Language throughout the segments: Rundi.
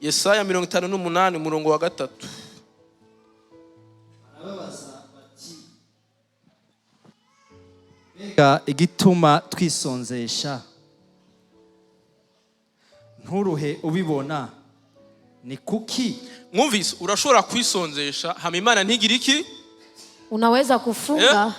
Yesaya 58 umurongo wa 3. Mbega igituma twisonzesha nturuhe ubibona ni kuki? Mwumvise urashobora kwisonzesha hama Imana ntigira iki? Unaweza kufunga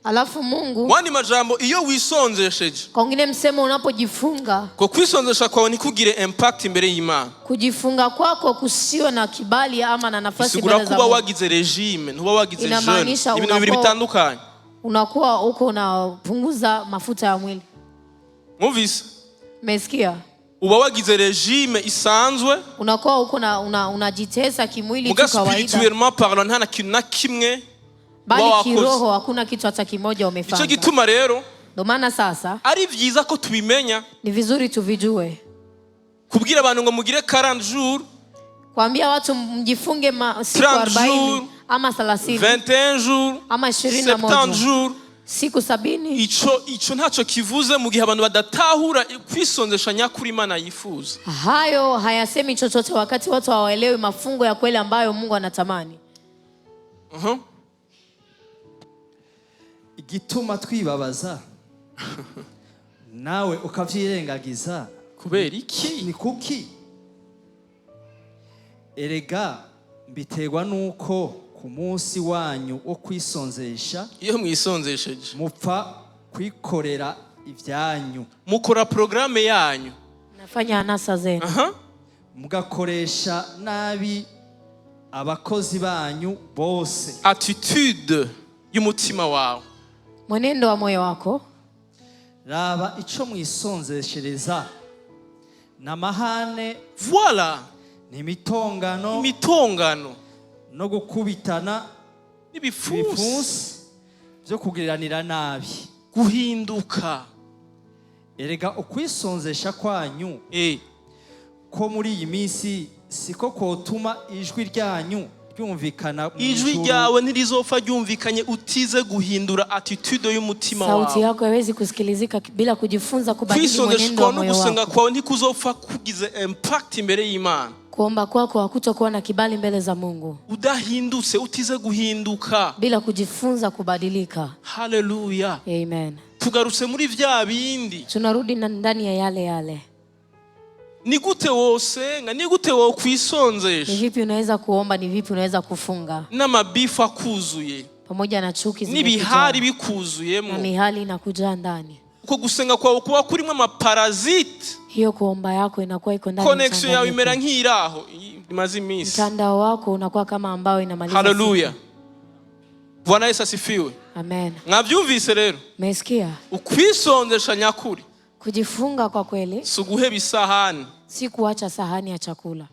alafu Mungu. Wani majambo iyo wisonzesheje. Kwa ngine msemo unapojifunga. Kwa kwisonzesha kwawe nikugire impact imbere y'Imana. Kujifunga kwako kusiwe na kibali ama na nafasi mbele za Mungu. Kuba wagize regime, ntuba wagize jeune. Ibintu bibiri bitandukanye. Unakuwa uko unapunguza mafuta ya mwili. Mwumvise? Umesikia? Uba wagize regime isanzwe. Unakuwa uko unajitesa kimwili tu kawaida. Spirituellement parlant nta na kintu na kimwe. Bali kiroho hakuna kitu hata kimoja umefanya. Ico gituma rero ndio maana sasa ari vyiza ko tubimenya. Ni vizuri tuvijue. Kubwira abantu ngo mugire 40 jours. Kuambia watu mjifunge siku 40 ama 30. 21 jours ama 21. 70 jours. Siku 70. Ico ntaco kivuze mu gihe abantu badatahura kwisonzesha nyakuri Imana yifuza. Hayo hayasemi chochote wakati watu hawaelewi mafungo ya kweli ambayo Mungu anatamani. Igituma twibabaza nawe ukavyirengagiza kubera iki? Ni kuki? Erega mbiterwa nuko ku munsi wanyu wo kwisonzesha iyo mwisonzesheje mupfa kwikorera ivyanyu, mukora programme yanyu, nafanya anasa zenu, mugakoresha nabi abakozi banyu bose. Attitude y'umutima wawe, mwenendo wa moyo wako. Raba ico mwisonzeshereza namahane, voilà, ni mitongano no gukubitana n'ibifusi byo kugiriranira nabi, guhinduka. Erega ukwisonzesha kwanyu ko muri iyi minsi siko kotuma ijwi ryanyu ryumvikana. Ijwi ryawe ntirizopfa ryumvikanye utize guhindura attitude y'umutima wawe. Sauti yako haiwezi kusikilizika bila kujifunza kubadili mwenendo wa moyo wako. Gusenga kwawe ntikuzopfa kugize impact imbere y'Imana. Kuomba kwako hakutokuwa na kibali mbele za Mungu udahindutse, utize guhinduka, bila kujifunza kubadilika. Hallelujah, amen. Tugarutse muri vya bindi, tunarudi ndani ya yale. Ni gute wosenga, ni gute wo kwisonzesha? Ni vipi unaweza kuomba, ni vipi unaweza kufunga? N'amabifa kuzuye, pamoja na chuki zimekuja, n'ibihari bikuzuyemo, na mihali inakuja ndani. Uko gusenga kwawe kuba kurimo amaparasite, hiyo kuomba yako inakuwa iko ndani. Connection yawe imera nk'iraho imaze iminsi. Mtandao wako unakuwa kama ambao inamaliza. Hallelujah. Bwana Yesu asifiwe. Amen. Mwavyumvise rero? Umesikia? Ukwisonzesha nyakuri, kujifunga kwa kweli, suguheba isahani, si kuacha sahani ya chakula.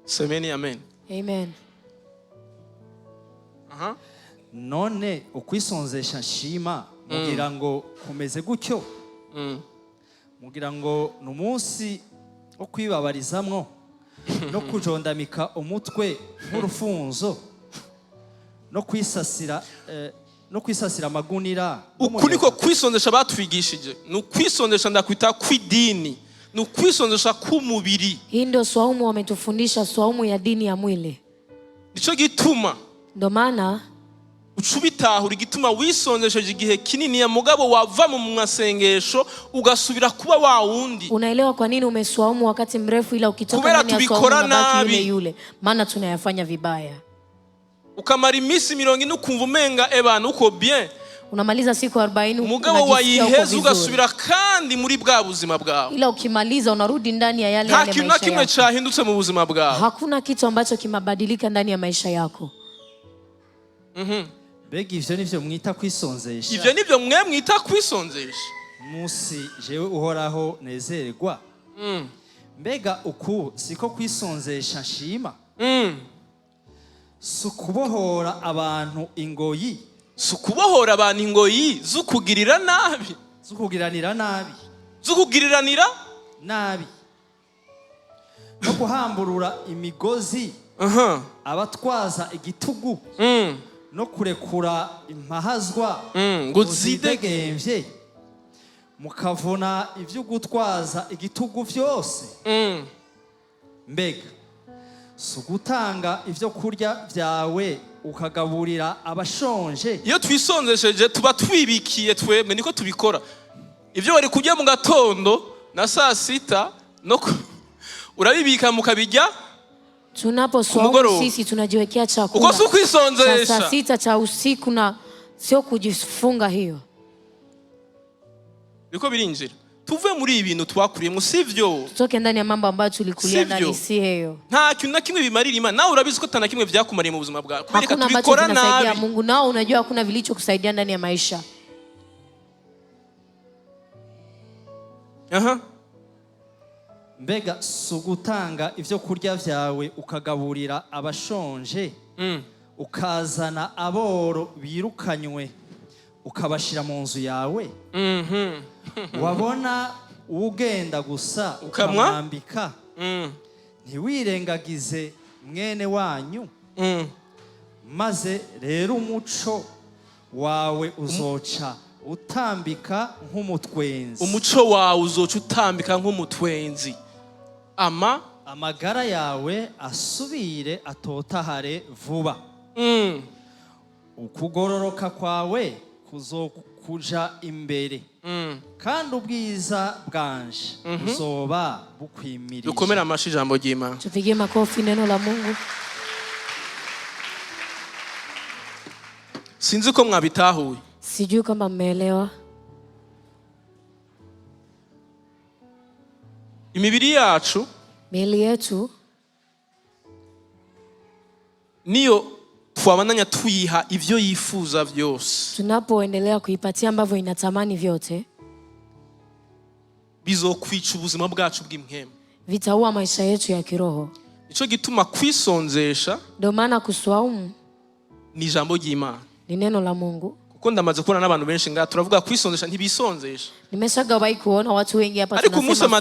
Semeni amen. Amen. None ukwisonzesha nshima mugira ngo kumeze gutyo, mugira ngo numunsi wo kwibabarizamwo no kujondamika umutwe nk'urufunzo no kwisasira amagunira. Ukuniko kwisonzesha batwigishije, n'ukwisonzesha ndakwita kw'idini, n'ukwisonzesha k'umubiri. Hii ndio swaumu wametufundisha, swaumu ya dini ya mwili. Nico gituma, ndio maana ucubitahura igituma wisonzesheje igihe kinini ya mugabo wava mu masengesho ugasubira kuba wa wundi. Unaelewa kwa nini umeswaumu wakati mrefu ila ukitoka ndani ya swaumu unabaki yule? Maana tunayafanya vibaya. Ukamara imisi 40 ukumva umenga ebana uko bien, unamaliza siku 40 mugabo wayiheza ugasubira kandi muri bwa buzima bwawe, ila ukimaliza unarudi ndani ya yale maisha yako. Nta kintu kimwe cyahindutse mu buzima bwawe, hakuna kitu ambacho kimebadilika ndani ya maisha yako. Bega ivyo nivyo mwita kwisonzesha? Ivyo nivyo mwe mwita kwisonzesha? Musi jewe uhoraho nezerwa. Mbega uku siko kwisonzesha nshima? Sukubohora abantu ingoyi, sukubohora abantu ingoyi zukugirira nabi, zukugiriranira nabi, no kuhamburura imigozi abatwaza igitugu, no kurekura impahazwa ngo zidegemvye, mukavuna ivyo gutwaza igitugu vyose. mbega sugutanga ivyo kurya vyawe ukagaburira abashonje. Iyo twisonzesheje tuba twibikiye twebwe, niko tubikora. Ivyo wari kurya mu gatondo na saa sita urabibika mukabijya. Tunaposwaumu sisi tunajiwekea chakula. Uko kwisonzesha. Saa sita cha usiku na sio kujifunga hiyo. Niko birinjira. Tuve muri ibintu twakuriyemo sivyo. Tutoke ndani ya mambo ambayo tulikulia ndani si hiyo. Nta kintu na kimwe bimarira Imana. Nawe urabizi ko tana kimwe byakumariye mu buzima bwawe. Kubereka tubikora nabi. Mungu nao unajua hakuna vilicho kusaidia ndani ya maisha. Mbega sugutanga ivyo kurya vyawe ukagaburira abashonje, ukazana aboro birukanywe ukabashira mu nzu yawe. Wabona ugenda gusa ukamwambika, ntiwirengagize mwene wanyu. Maze rero umuco wawe uzoca utambika nk'umutwenzi. Umuco wawe uzoca utambika nk'umutwenzi. Amagara yawe asubire atotahare vuba. Ukugororoka kwawe kuzokuja imbere. Kandi ubwiza bwanje buzoba bukwimirije. Dukomera amashi ijambo ry'Imana. Tupige makofi neno la Mungu. Sinzi ko mwabitahuye. Sijui kama mmeelewa. Imibiri yacu, miili yetu niyo twabandanya tuyiha ivyo yifuza vyose. Tunapoendelea kuipatia ambavyo inatamani vyote, bizokwica ubuzima bwacu bw'imhemu. Vitaua maisha yetu ya kiroho. Nico gituma kwisonzesha, ndio maana kuswaumu ni ijambo ry'Imana. Ni neno la Mungu. Kuko ndamaze kubona n'abantu benshi ngaha turavuga kwisonzesha ntibisonzesha. Nimeshagawahi kuona watu wengi hapa tunasema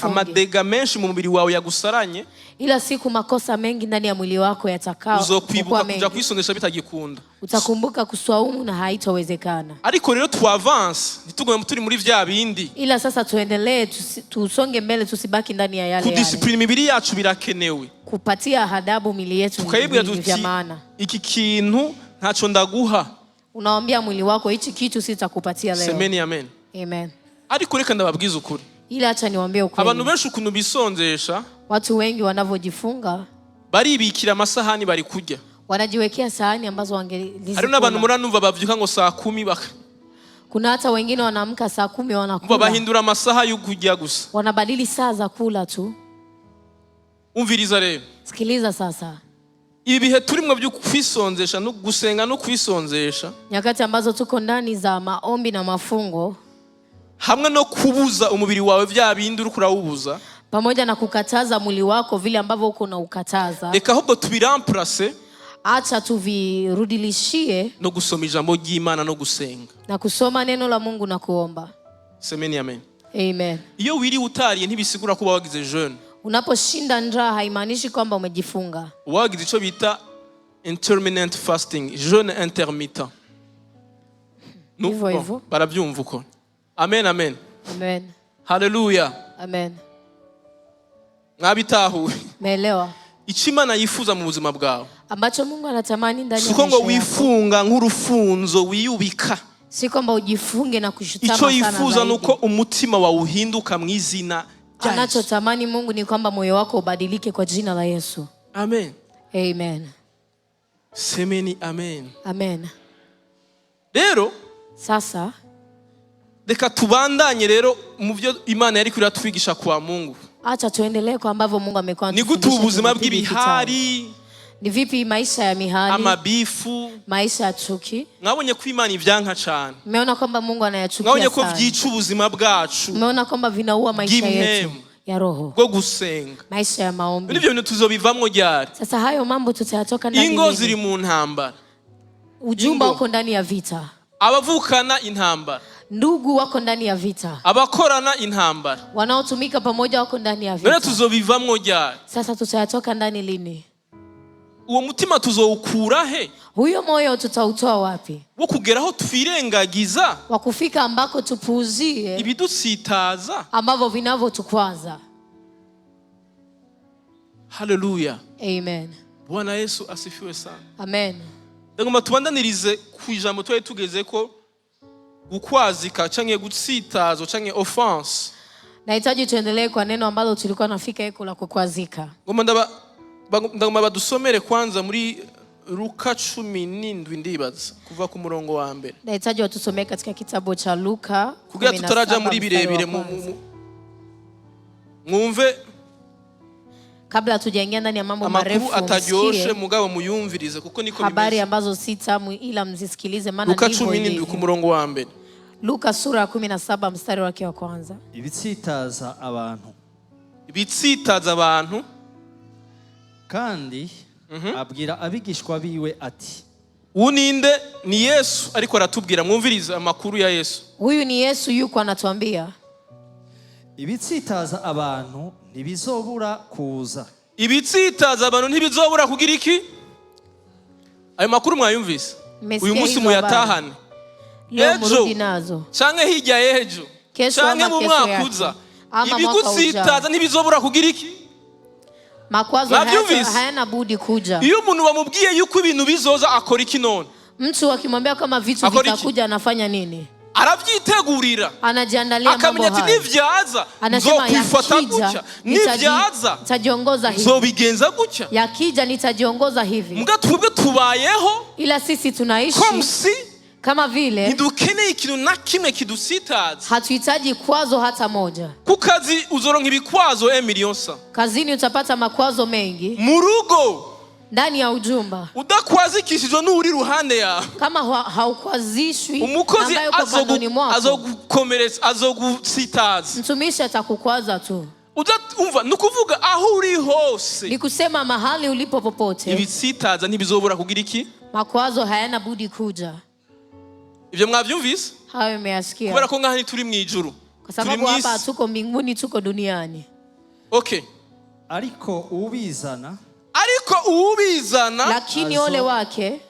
amadega menshi mu mubiri wawe yagusaranye. Ila siku makosa mengi ndani ya mwili wako yatakao. Uzokwibuka kuja kwisonzesha bitagikunda. Utakumbuka kuswaumu na haitowezekana. Ariko rero tu avance ntitugume turi muri vya bindi. Ila sasa tuendelee tusonge mbele, tusibaki ndani ya yale. Kudiscipline imibiri yacu birakenewe. Kupatia adabu mili yetu ni vya maana. Iki kintu ntacho ndaguha. Unaambia mwili wako hichi kitu sitakupatia leo. Semeni amen. Amen. Ariko reka ndababwiza ukuri. Ila acha niwaambie ukweli. Abantu benshi ukuntu bisonzesha, watu wengi wanavyojifunga, baribikira amasahani bari kurya. Wanajiwekea sahani ambazo wangelizikula. Hari n'abantu muranumva bavyuka ngo saa 10 Kuna hata wengine wanaamka saa 10 wanakula. Bahindura amasaha yo kurya gusa. Wanabadili saa za kula tu. Umviriza rero. Sikiliza sasa. Ibihe turimwe byo kwisonzesha no gusenga no kwisonzesha, nyakati ambazo tuko ndani za maombi na mafungo, hamwe no kubuza umubiri wawe vya bindi uri kurawubuza, pamoja na kukataza mwili wako vile ambavyo uko na ukataza, reka ahubwo tubiramplace, acha tuvirudilishie no gusoma ijambo ry'Imana no gusenga na kusoma neno la Mungu na kuomba. Semeni amen. Amen. Iyo wiri utariye ntibisigura kuba wagize jeûne. Unaposhinda njaa haimaanishi kwamba umejifunga. Wagize ico bita intermittent fasting, jeûne intermittent. Hivyo baravyumva uko. Amen amen. Amen. Hallelujah. Amen. Mwabitahuye. Meelewa. Ico Imana yifuza mu buzima bwawe, ambacho Mungu anatamani ndani ya maisha yako. Suko ngo wifunga yako. nk'urufunzo wiyubika. Si kwamba ujifunge na kushutama sana. Icho yifuza nuko umutima wawe uhinduka mwizina. Anachotamani Mungu ni kwamba moyo wako ubadilike kwa jina la Yesu. Amen. Amen. Semeni amen. Amen. Rero sasa reka tubandanye rero mu byo Imana yari kuratwigisha kwa Mungu. Acha tuendelee kwa ambavyo Mungu amekuwa anatufundisha. Ni gutubuzima bw'ibihari. Ni vipi maisha ya mihali? Amabifu. Maisha ya chuki. Mwabonye ko Imana ivyanka cyane. Umeona kwamba Mungu anayachukia sana. Mwabonye ko vyica ubuzima bwacu. Umeona kwamba vinaua maisha yetu ya roho. Bwo gusenga. Maisha ya maombi. Nivyo bintu tuzobivamwo ryari. Sasa hayo mambo tutayatoka ndani. Ingo ziri mu ntambara. Ujumba uko ndani ya vita. Abavukana intambara. Ndugu wako ndani ya vita. Abakorana intambara. Wanaotumika pamoja wako ndani ya vita. None tuzobivamwo ryari. Sasa tutayatoka ndani lini? Uwo mutima tuzowukura he? Huyo moyo tutautoa wapi? Wo kugeraho twirengagiza. Wa kufika ambako tupuuzie ibidutsitaza. ambavyo vinavyotukwaza. Haleluya. Amen. Bwana Yesu asifiwe sana. Amen. Ndagomba tubandanirize ku ijambo twari tugeze ko gukwazika canke gutsitazo canke offense. Nahitaji tuendelee kwa neno ambalo tulikuwa nafika eko la kukwazika. Ndagomba badusomere kwanza muri Luka 17 ndibaza kuva ku murongo wa mbere. Nahitaji watusomee katika kitabu cha Luka 17 kugira tutaraja muri birebire mwumve kabla hatujaingia ndani ya mambo marefu. Amakuru ataryoshe mugabo muyumvirize kuko niko bimeze. Habari ambazo si tamu ila mzisikilize maana Luka ndivyo ilivyo. 17 ku murongo wa mbere. Luka sura 17 mstari wake wa kwanza. Ibitsitaza abantu kandi abwira abigishwa biwe ati, uninde ni Yesu ariko aratubwira, mwumvirize amakuru ya Yesu. Huyu ni Yesu yuko anatuambia ibitsitaza abantu ntibizobura kuza. Ibitsitaza abantu ntibizobura kugira iki? Ayo makuru mwayumvise? Uyu munsi muyatahane. Ejo canke hirya y'ejo canke mu mwaka uza ibigutsitaza ntibizobura kugira iki? Makwazo hayana budi kuja. Iyo umuntu bamubwiye yuko ibintu bizoza akora iki none? Mtu akimwambia kama vitu vitakuja anafanya nini? Aravyitegurira, anajiandalia mambo haya. Akamenya ati nivyaza nzokwifata gutya, nivyaza nitajiongoza hivi, nzobigenza gutya, yakija nitajiongoza hivi. Mbwa twebwe tubayeho ila sisi tunaishi kama vile ntidukeneye ikintu na kimwe kidusitaza. Hatuhitaji kwazo hata moja. Kukazi uzoronka ibikwazo emilionsa. Kazini utapata makwazo mengi. Murugo ndani ya ujumba udakwazikishijwe n'uri ruhande yawe, kama haukwazishwi umukozi azogukomeretsa azogutsitaza. Mtumishi atakukwaza tu. Umva nukuvuga aho uri hose, ni kusema mahali ulipo popote, ibitsitaza ntibizobura kugira iki? Makwazo hayana budi kuja. Ibyo mwavyumvise? Hayo umeyasikia. Kubera ko ngaha turi mu ijuru, kwa sababu hapa tuko mbinguni, tuko duniani. Okay. Ariko ubizana lakini ole wake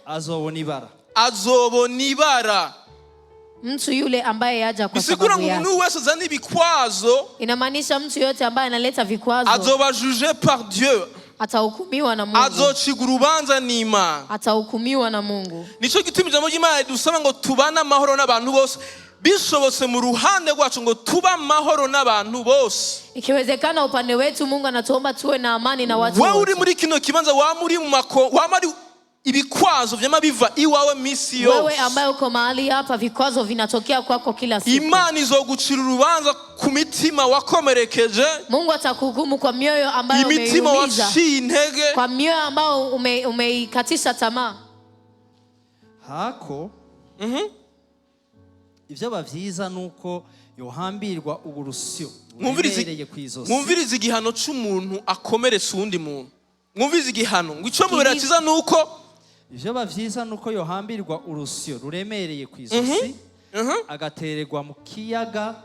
azobona ibara. Mtu yule ambaye yaja kwa sababu yake. Bisigura umuntu wese uzana ibikwazo, inamaanisha mtu yote ambaye analeta vikwazo azoba jugé par Dieu, atahukumiwa na Mungu. Azocigura urubanza n'Imana, atahukumiwa na Mungu. Nico gituma ijambo ry'Imana dusaba ngo tubana amahoro n'abantu bose, bishobotse mu ruhande rwacu ngo tuba amahoro n'abantu bose. Ikiwezekana upande wetu Mungu anatuomba tuwe na amani na watu wote. Wewe uri muri kino kibanza wamuri mu wamari ibikwazo vyama biva iwawe misi yose. Wewe ambaye uko mahali hapa vikwazo vinatokea kwako kila siku. Imani izogucira urubanza ku mitima wakomerekeje. Mungu atakuhukumu kwa mioyo ambayo umeiumiza. Imitima waciye intege. Kwa mioyo ambayo umeikatisha tamaa. Hako ivyo bavyiza nuko yohambirwa uburusyo buremereye kwizosi. Mwumvirize igihano c'umuntu akomeretsa uwundi muntu. Mwumvirize igihano ngo ico mubera kiza nuko ivyo bavyiza nuko yohambirwa urusyo ruremereye kwizosi, agatererwa mu kiyaga,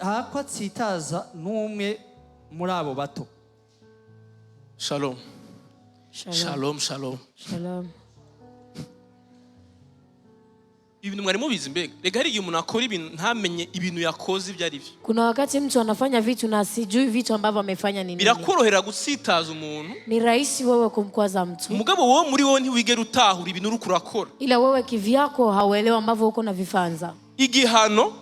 hakwatsitaza n'umwe muri abo bato. Shalom. Shalom, shalom. Shalom. Ibintu mwari mubizi mbega, rega hari igihe umuntu akora ibintu ntamenye ibintu yakoze ibyo ari byo. Kuna wakati mtu anafanya vitu na sijui vitu ambavyo amefanya nini. Birakorohera gutsitaza umuntu. Ni rahisi wewe kumkwaza mtu. Mugabo wowe muri wowe ntiwigera utahura ibintu uri kurakora. Ila wewe kivyako hauelewa ambavyo uko na vifanza. Igihano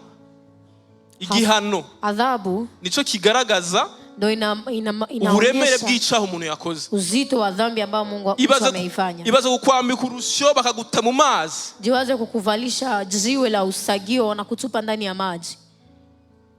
adhabu nico kigaragaza ndo inaonyesha uburemere bw'icaho umuntu yakoze, uzito wa dhambi ambao Mungu ameifanya. Ibaza kukwambika urusyo bakaguta mu mazi, jiwaze kukuvalisha jiwe la usagio na kutupa ndani ya maji.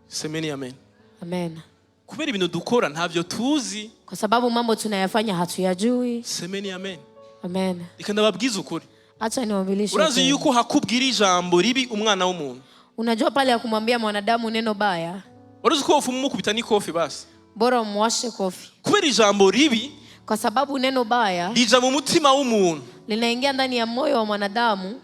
Semeni amen. Amen. Kubera ibintu dukora ntavyo tuzi, kwa sababu mambo tunayafanya hatuyajui. Semeni amen. Amen. Ikandababwiza ukuri, acha niwaambilishe. Urazi yuko hakubwira ijambo ribi umwana w'umuntu. Unajua pale ya kumwambia mwanadamu neno baya, urazi ko ufumu kubita ni kofi basi, bora umwashe kofi. Kubera ijambo ribi, kwa sababu neno baya lija mu mutima w'umuntu, linaingia ndani ya moyo wa mwanadamu,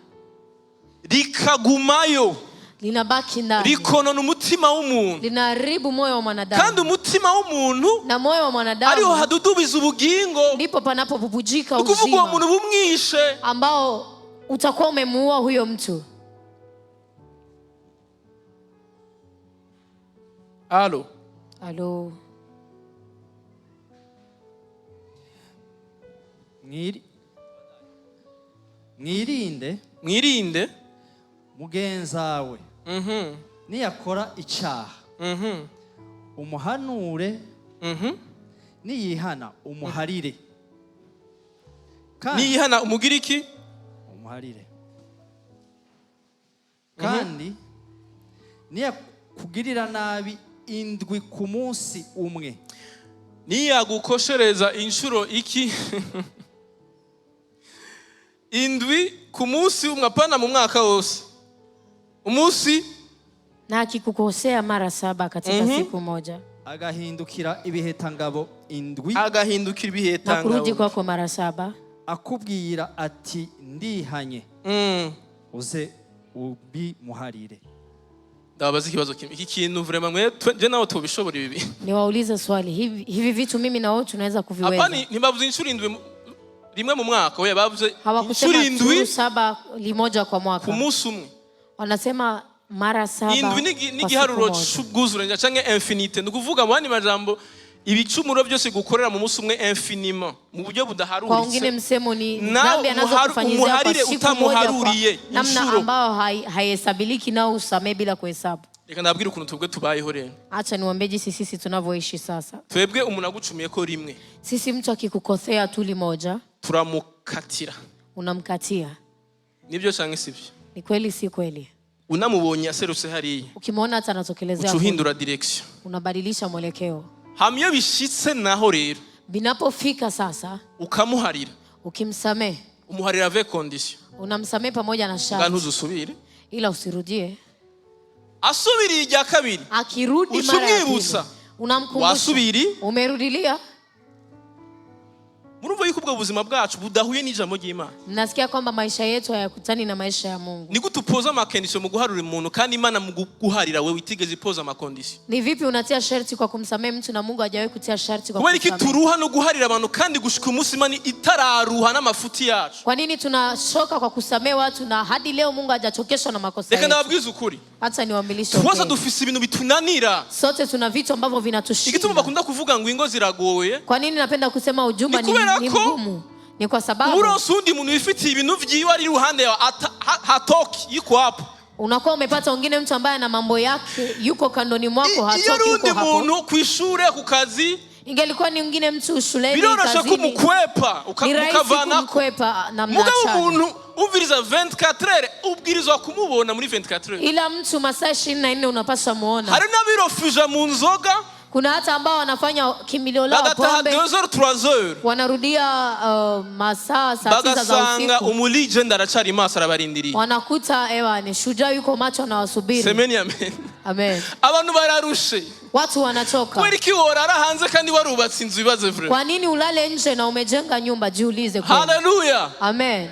likagumayo, linabaki ndani, likonona umutima w'umuntu, linaharibu moyo wa mwanadamu. Kandi umutima w'umuntu na moyo wa mwanadamu ariho hadudubiza ubugingo, ndipo panapobubujika uzima, ukuvuga uwo muntu bumwishe ambao utakuwa umemuua huyo mtu. Alo. Alo. mwirinde mugenzawe niyakora icyaha umuhanure niyihana umuharire. Niyihana umugira iki? Umuharire. Kandi niyakugirira nabi indwi ku munsi umwe. Niyagukoshereza inshuro iki? Indwi ku munsi umwe, apana mu mwaka wose. Umunsi na akikukosea mara 7 katika siku moja, agahindukira ibihetangabo indwi, agahindukira ibihetangabo na kurudi kwako mara 7, akubwira ati ndihanye, uze ubimuharire. Ndabaza ikibazo kimwe. Iki kintu vraiment mwe je nawe tubishobora ibi. Niwaulize swali, hivi vitu mimi na wewe tunaweza kuviweza? Hapana, ntibavuze inshuro indwi rimwe mu mwaka, oya bavuze inshuro indwi 7 limoja kwa mwaka. Ku munsi umwe. Wanasema mara 7. Indwi ni giharuro cy'ubwuzure cyangwa infinite. Ndukuvuga abandi majambo ibicumuro byose gukorera mu munsi umwe infiniment mu buryo budaharuritse. Kwa wengine msemo ni dhambi anazokufanyizia kwa siku moja, namna ambao haihesabiliki na usamee bila kuhesabu. Reka ndabwira ukuntu twebwe tubayeho rero. Acha niwaambie sisi tunavyoishi sasa. Twebwe umuntu agucumiye ko rimwe. Sisi mtu akikukosea tu limoja, turamukatira. Unamkatia. Nibyo cyangwa sibyo? Ni kweli si kweli? Unamubonye aserutse hariya, ukimwona hata anatokelezea, uhindura direction, unabadilisha mwelekeo. Hamyo bishitse naho rero, binapofika sasa, ukamuharira, ukimsamehe, umuharira avec condition. Unamsamehe pamoja na sharti, ntuzusubire, ila usirudie. Asubiri ijya kabiri, akirudi mara ya pili, unamkumbusha, wasubiri, umerudilia. Murumva yuko ubwo buzima bwacu budahuye n'ijambo ry'Imana. Mnasikia kwamba maisha yetu hayakutani na maisha ya Mungu. Ni gutupoza amakondisyo mu guharura umuntu kandi Imana mu guharira wewe itigeze ipoza amakondisyo. Ni vipi unatia sharti kwa kumsamehe mtu na Mungu hajawahi kutia sharti kwa kumsamehe? Kubera iki turuha no guharira abantu kandi gushika umunsi Imana itararuha n'amafuti yacu? Kwa nini tunashoka kwa kusamehe watu na hadi leo Mungu hajachokeshwa na makosa yetu? Reka ndababwiza ukuri. Hata niwaambilishe. Tuwaza dufise ibintu bitunanira. Sote tuna vitu ambavyo vinatushinda. Igituma bakunda kuvuga ngo ingo ziragoye. Kwa nini napenda kusema ujumba ni mgumu? Ni kwa sababu uronse undi muntu wifitiye ibintu vyiwe ari ruhande ya hatoki yuko hapo. Unakuwa umepata wengine mtu ambaye ana mambo yake yuko kandoni mwako, hatoki yuko hapo. Iyo umuntu kwishure ku kazi, ingelikuwa ni wengine mtu shuleni biroroshe kumukwepa ukavana kumukwepa namna chana. Muga umuntu umviriza 24 heures ubwirizwa kumubona muri 24 heures. Ila mtu masaa 24 unapaswa muona. Hari nabirofuje mu nzoga. Kuna hata ambao wanafanya kimbilio lao pombe, 2h3h wanarudia masaa 9 za usiku. Bagasanga umuligenda aracari maso arabarindiriye. Wanakuta ni shujaa yuko macho na wasubiri. Semeni amen. Amen. Abantu bararushe. Watu wanachoka. Kweli kiworara hanze kandi warubatse inzu ibaze frere. Kwa nini ulale nje na umejenga nyumba? Jiulize kweli. Hallelujah. Amen.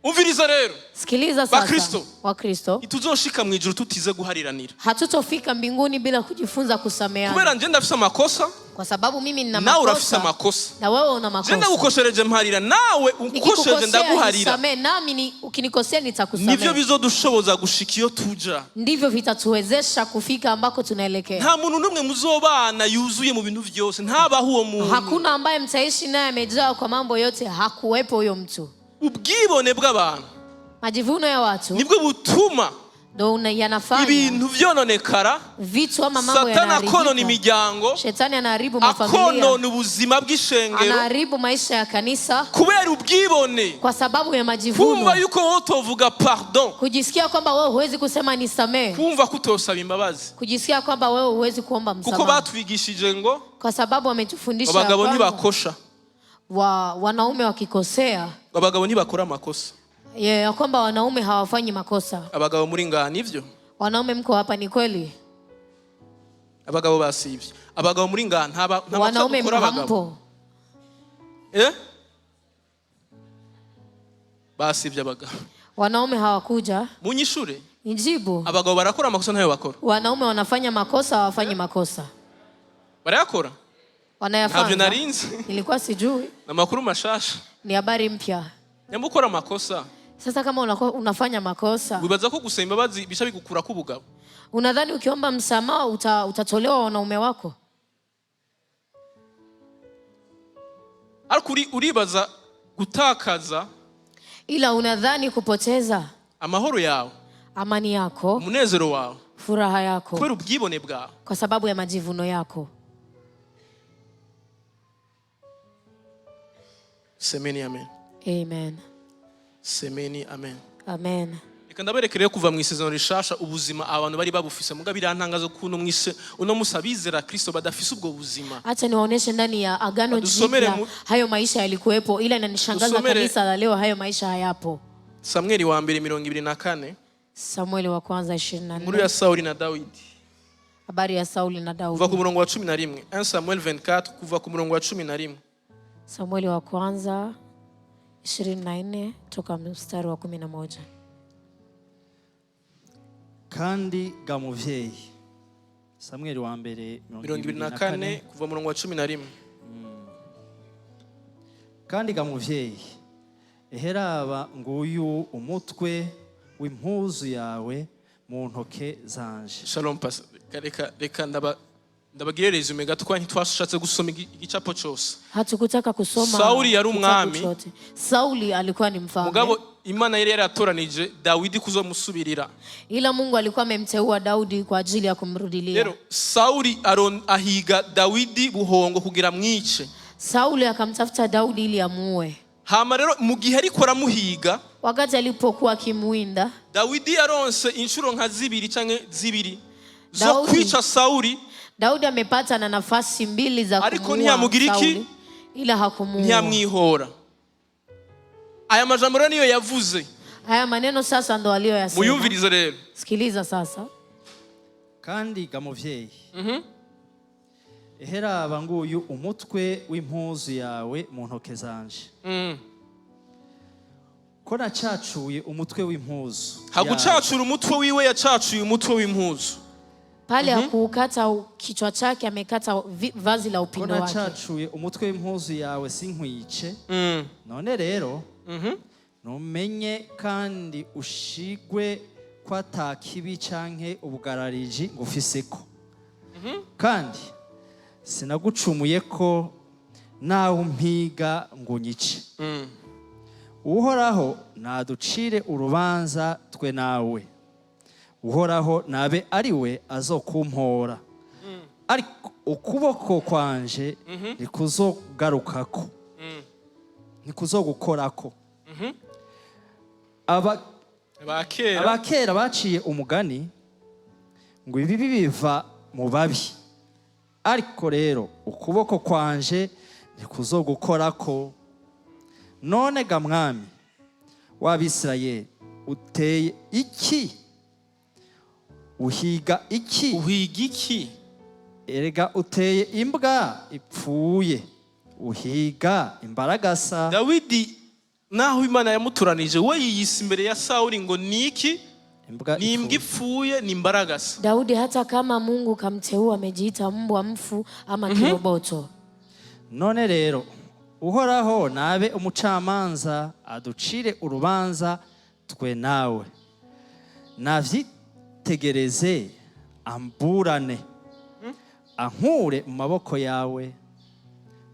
Umviriza rero. Sikiliza sasa. Wakristo. Ituzoshika mu ijuru tutize guhariranira. Hatutofika mbinguni bila kujifunza kusameheana. Kubera nje ndafisa makosa. Kwa sababu mimi nina makosa. Na urafisa makosa. Na wewe una makosa. Jenda ukoshereje mharira nawe ukosheje ndaguharira. Nisamehe nami ukinikosea nitakusamehe. Nivyo bizodushoboza gushikio tuja. Ndivyo vitatuwezesha kufika ambako tunaelekea. Nta muntu numwe muzobana yuzuye mu bintu vyose, ntabaho uwo muntu. Hakuna ambaye mtaishi naye amejaa kwa mambo yote, hakuwepo huyo mtu. Ubwibone bw'abantu, majivuno ya watu, nibwo butuma ndo yanafanya ibintu vyononekara. Vitu ama mambo yanaribika. Satana akonona imiryango, shetani anaharibu mafamilia, akonona ubuzima bw'ishengero, anaharibu maisha ya kanisa kubera ubwibone, kwa sababu ya majivuno. Kumva yuko wotovuga pardon, kujisikia kwamba wewe huwezi kusema nisamehe, kumva kutosaba imbabazi, kujisikia kwamba wewe huwezi kuomba msamaha, kuko batwigishije ngo kwa sababu wametufundisha abagabo ntibakosha, wanaume wakikosea abagabo ntibakora makosa. Ya kwamba wanaume hawafanyi makosa. Abagabo muri ngani ivyo? Wanaume mko hapa ni kweli? Abagabo basivye. Abagabo muri ngani ntaba wanaume hampo. Basivye abagabo. Wanaume hawakuja. Munyishure. Nijibu. Abagabo barakora makosa ntayo bakora. Wanaume wanafanya makosa, hawafanyi makosa. Barayakora? Wanayafanya. Ntabyo narinzi. Nilikuwa sijui. Na makuru mashasha. Ni habari mpya. Nyamukora makosa. Sasa kama unafanya makosa, wibaza ko gusaba imbabazi bisha bigukura ku bugabo? Unadhani ukiomba msamaha utatolewa wanaume wako? Ariko uribaza gutakaza ila unadhani kupoteza amahoro yawe, amani yako, umunezero wawe, furaha yako kubera ubwibone bwawe, kwa sababu ya majivuno yako. Semeni amen. Amen. Semeni amen. Amen. Reka ndaberekere kuva mu isezerano rishasha ubuzima abantu bari babufise muga birantangaza kuno mwise uno musabizera Kristo badafise ubwo buzima. Acha niwaoneshe ndani ya agano jipya hayo maisha yalikuwepo, ila inanishangaza kanisa la leo hayo maisha hayapo. Samueli wa 2:24. Samueli wa kwanza 24. Muri ya Sauli na Daudi. Habari ya Sauli na Daudi. Kuva ku murongo wa 11. 1 Samuel 24 kuva ku murongo wa 11. Samueli wa kwanza 24 toka mstari wa 11. Kandi ga muvyeyi. Samueli wa mbere 24 kuva murongo wa 11. Kandi ga muvyeyi, eheraba nguyu umutwe w'impuzu yawe mu ntoke zanje. Shalom pastor. Reka ndabagire resume gato kwa ntitwashatse gusoma igicapo cyose. Hatukutaka kusoma. Sauli yari umwami. Sauli alikuwa ni mfalme. Mugabo Imana yari yaratoranije Daudi kuzomusubirira. Ila Mungu alikuwa amemteua Daudi kwa ajili ya kumrudilia. Lero Sauli ahiga Daudi buhongo kugira mwice. Sauli akamtafuta Daudi ili amuue. Hama rero mu gihe ariko aramuhiga, wakati alipokuwa akimuinda, Daudi yaronse inshuro nka 2 canke 2 zo kwica Sauli. Daudi amepata na nafasi 2 za kumuua Sauli, ila hakumuua. Ntiyamwihora. Aya majambo rero niyo yavuze. Haya maneno sasa ndo aliyoyasema. Muyumvirize rero. Sikiliza sasa. Kandi ga muvyeyi. Eheraba nguyu umutwe w'impuzu yawe mu ntoke zanje. Ko nacacuye umutwe w'impuzu. Hagucacura umutwe wiwe, yacacuye umutwe w'impuzu. Pale hakukata kichwa chake, amekata vazi la upindo wake. Ko nacacuye umutwe w'impuzu yawe sinkwice. None rero numenye kandi ushigwe ko atakibi canke ubugarariji ngufiseko. Kandi sinagucumuye ko nawe umpiga ngo nyice. Uhoraho naducire urubanza twe nawe. Uhoraho nabe ariwe azokumpora. Ariko ukuboko kwanje nikuzogarukako. Nikuzogukorako. Abakera baciye umugani ngo ibibi biva mu babi. Ariko rero ukuboko kwanje nikuzogukorako. None ga mwami w'Abisirayeli, uteye iki? Uhiga iki? Uhiga iki? Erega uteye imbwa ipfuye. Uhiga imbaragasa. Dawidi naho Imana yamuturanije we yiyise imbere ya Sauli ngo niki? Ni imbwa ipfuye, ni imbaragasa. Daudi hata kama Mungu kamteua amejiita mbwa mfu ama kiroboto. None rero Uhoraho nabe umucamanza aducire urubanza twe nawe. Navyitegereze amburane. Ankure mu maboko yawe.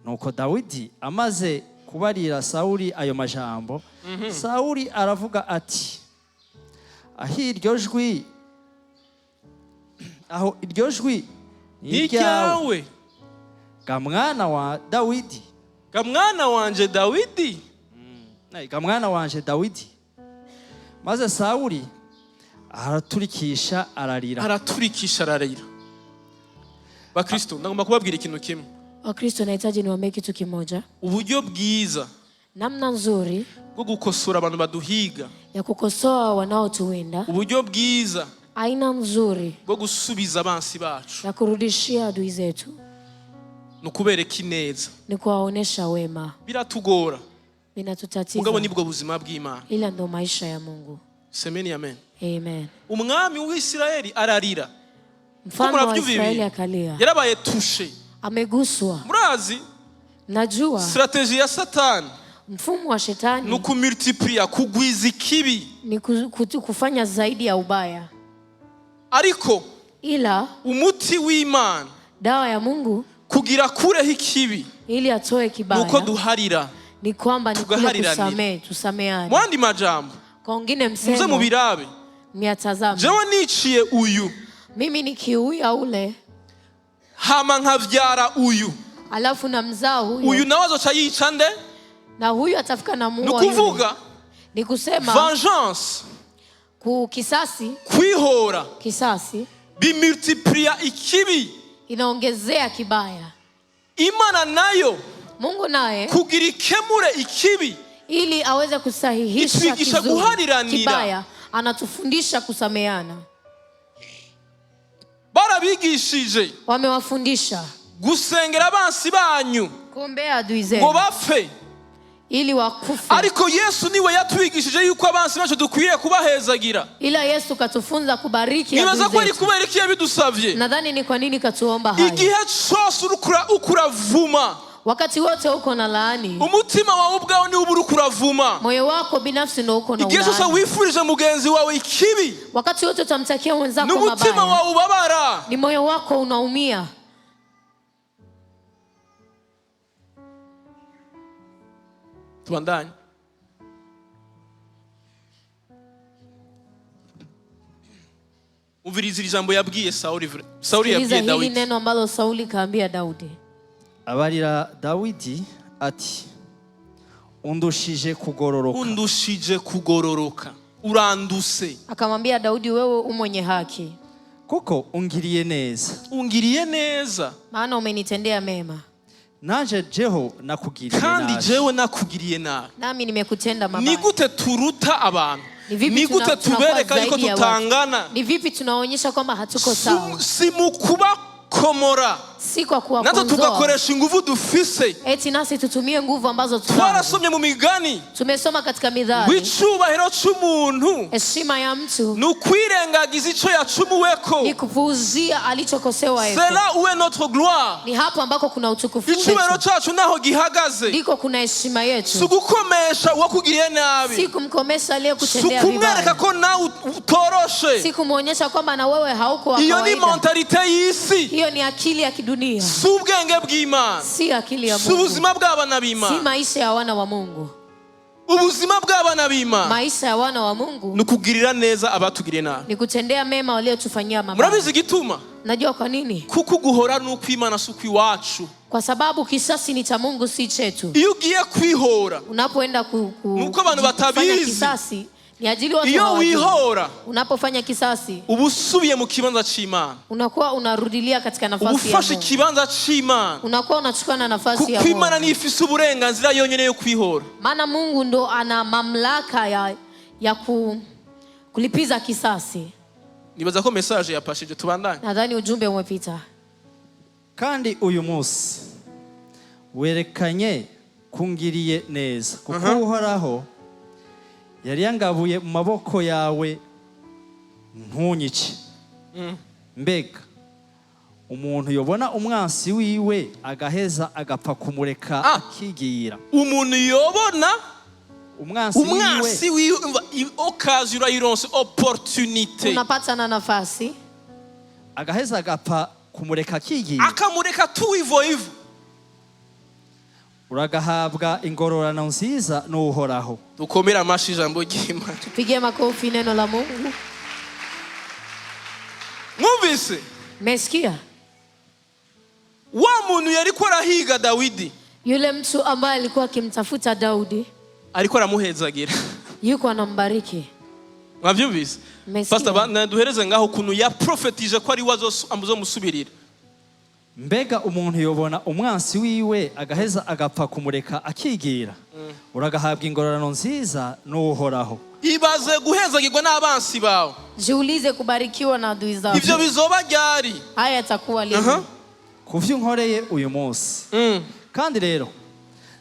Nuko Dawidi amaze kubarira Sauli ayo majambo, Sauli aravuga ati, aho iryo jwi ni iryawe, ga mwana wa Dawidi. Ga mwana wanje Dawidi. Ga mwana wanje Dawidi. Maze Sauli araturikisha ararira. Bakristo, ndagomba kubabwira ikintu kimwe. Wakristo, nahitaji niwaambie kitu kimoja. Uburyo bwiza, namna nzuri bwo gukosora abantu baduhiga, ya kukosoa wanaotuwinda. Uburyo bwiza, aina nzuri bwo gusubiza abansi bacu, ya kurudishia adui zetu, nukubereka ineza, ni kuwaonesha wema. Biratugora, binatutatiza, mugabo nibwo buzima bw'Imana. Ila ndo maisha ya Mungu. Semeni amen. Amen. Umwami w'Isirayeli ararira. Mfalme wa Israeli akalia. Yarabaye tushe. Ameguswa. Murazi? Najua. Strategy ya Satani, mfumo wa shetani, ni kumultiplia, kugwiza ikibi, ni kufanya zaidi ya ubaya. Ariko ila umuti w'Imana, dawa ya Mungu, kugira kureho ikibi, ili atoe kibaya, nuko duharira. ni kwamba ni kule tusameane. Mwandi majambo, kwa wengine msemo, mze mubirabe, myatazame, jewe niciye uyu, mimi nikiuya ule, hama nkavyara uyu, alafu na mzao huyu, uyu nawe azoca yica nde, na huyu atafika na muua. Nukuvuga ni kusema vengeance, kisasi, kwihora, kisasi bimultiplia ikibi, inaongezea kibaya. Imana nayo, Mungu naye, kugira ikemure ikibi, ili aweze kusahihisha kibaya, anatufundisha kusameana. Barabigishije, wamewafundisha gusengera abansi banyu, kuombea adui zenu ngo bapfe, ili wakufe. Ariko Yesu niwe yatwigishije yuko abansi bacu dukwiye kubahezagira. Ila Yesu katufunza kubariki adui zetu. Nibaza ko ari kubera iki yabidusavye. Nadhani ni kwa nini katuomba haya. Igihe cyose ukuravuma, wakati wote uko na laani, umutima wawe ubwawe ni ubura ukuravuma. Moyo wako binafsi ndio uko na laani. Igihe cyose wifurije mugenzi wawe ikibi, wakati wote utamtakia mwenzako mabaya, n'umutima wawe ubabara, ni moyo wako unaumia. Tubandanye. Uviriza ijambo yabwiye Sauli yabwiye Daudi. Hili neno ambalo Sauli kaambia Daudi. Abarira Dawidi ati, undushije kugororoka, uranduse. Akamwambia Daudi, wewe umwenye haki, kuko ungiriye neza, maana umenitendea mema. Naje jeho nakugiriye nabi, kandi jewe nakugiriye nabi, nami nimekutenda mabaya. Ni gute turuta abantu? Ni gute tubereka yuko tutangana? Ni vipi tunaonyesha kwamba hatuko sawa? Si mukubakomora, si kwa kuwakonzoa, nato tugakoresha inguvu dufise. Eti nasi tutumie nguvu ambazo tunazo. Twarasomye mu migani, tumesoma katika Mithali, wicubahiro c'umuntu, heshima ya mtu, nukwirengagiza ico yacumuweko, ni kupuuzia alichokosewa yeye. C'est là où est notre gloire. Ni hapo ambako kuna utukufu wetu. Icubahiro cacu naho gihagaze, ndiko kuna heshima yetu. Sugukomesha wakugiriye nabi, si kumkomesha aliyekutendea vibaya. Sukumwereka ko nawe utoroshe, si kumuonyesha kwamba na wewe hauko wa kawaida. Iyo ni mentalite y'isi, hiyo ni akili ya kidunia. Si ubwenge bw'Imana, si akili ya Mungu. Si ubuzima bw'abana b'Imana, si maisha ya wana wa Mungu. Ubuzima bw'abana b'Imana, maisha ya wana wa Mungu, ni kugirira neza abatugiriye nabi, ni kutendea mema waliotufanyia mabaya. Murabizi gituma? Najua kwa nini? Kuko guhora nuko Imana suko iwacu. Kwa sababu kisasi ni cha Mungu, si chetu. Iyo ugiye kwihora, unapoenda nuko abantu batabizi kisasi, ni ajili watu iyo wihora, unapofanya kisasi, ubusubiye mu kibanza c'Imana, unakuwa unarudilia katika nafasi ya Mungu. Ubufashe kibanza c'Imana, unakuwa unachukua na nafasi ya Mungu. Imana ni ifise uburenganzira yonyene yo kwihora. Maana Mungu ndo ana mamlaka ya kulipiza kisasi. Nibaza ko message yapashije, tubandanye. Nadhani ujumbe umepita. Kandi uyu munsi werekanye kungiriye neza, kuko Uhoraho yari yangabuye mu maboko yawe ntunyice. Mbega umuntu yobona umwansi wiwe agaheza agapfa kumureka akigira? Umuntu yobona umwansi wiwe occasion ironse opportunité, unapata na nafasi, agaheza agapfa kumureka akigira, akamureka tu hivyo hivyo, uragahabwa ingororano nziza n'Uhoraho. Dukomera amashi ijambo ry'Imana, tupige makofi neno la Mungu. Mwumvise? Mesikia? Wa muntu yariko arahiga Dawidi, yule mtu ambaye alikuwa akimtafuta Daudi, ariko aramuhezagira, yuko anambariki. Mwavyumvise? Pastor duhereze ngaho kunu ya prophetije ko ari wazo amuzomusubirira. Mbega umuntu yobona umwansi wiwe agaheza agapfa kumureka akigira, uragahabwa ingororano nziza n'Uhoraho. Ibaze guhezagirwa n'abansi bawe. Jiulize kubarikiwa na adui zako. Ivyo bizoba ryari? Haya yatakuwa lini? Kuvyo nkoreye uyu munsi. Kandi rero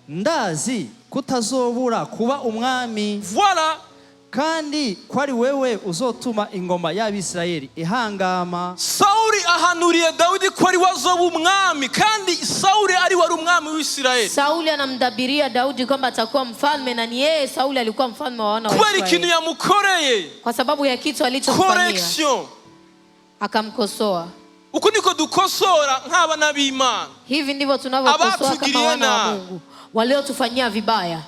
ndazi kutazobura kuba umwami. Voilà. Kandi kwari wewe uzotuma ingoma y'Abisirayeli ihangama. Sauli ahanuriye Daudi ko ari wazoba umwami, kandi Sauli ari wari umwami w'Isirayeli. Sauli anamdabiria Daudi kwamba atakuwa mfalme, na ni yeye Sauli alikuwa mfalme wa wana wa Israeli. Kweli kintu yamukoreye, kwa sababu ya kitu alichofanyia. Correction. Akamkosoa. Uko niko dukosora nk'abana b'Imana. Hivi ndivyo tunavyokosoa kama wana wa Mungu. waliotufanyia vibaya.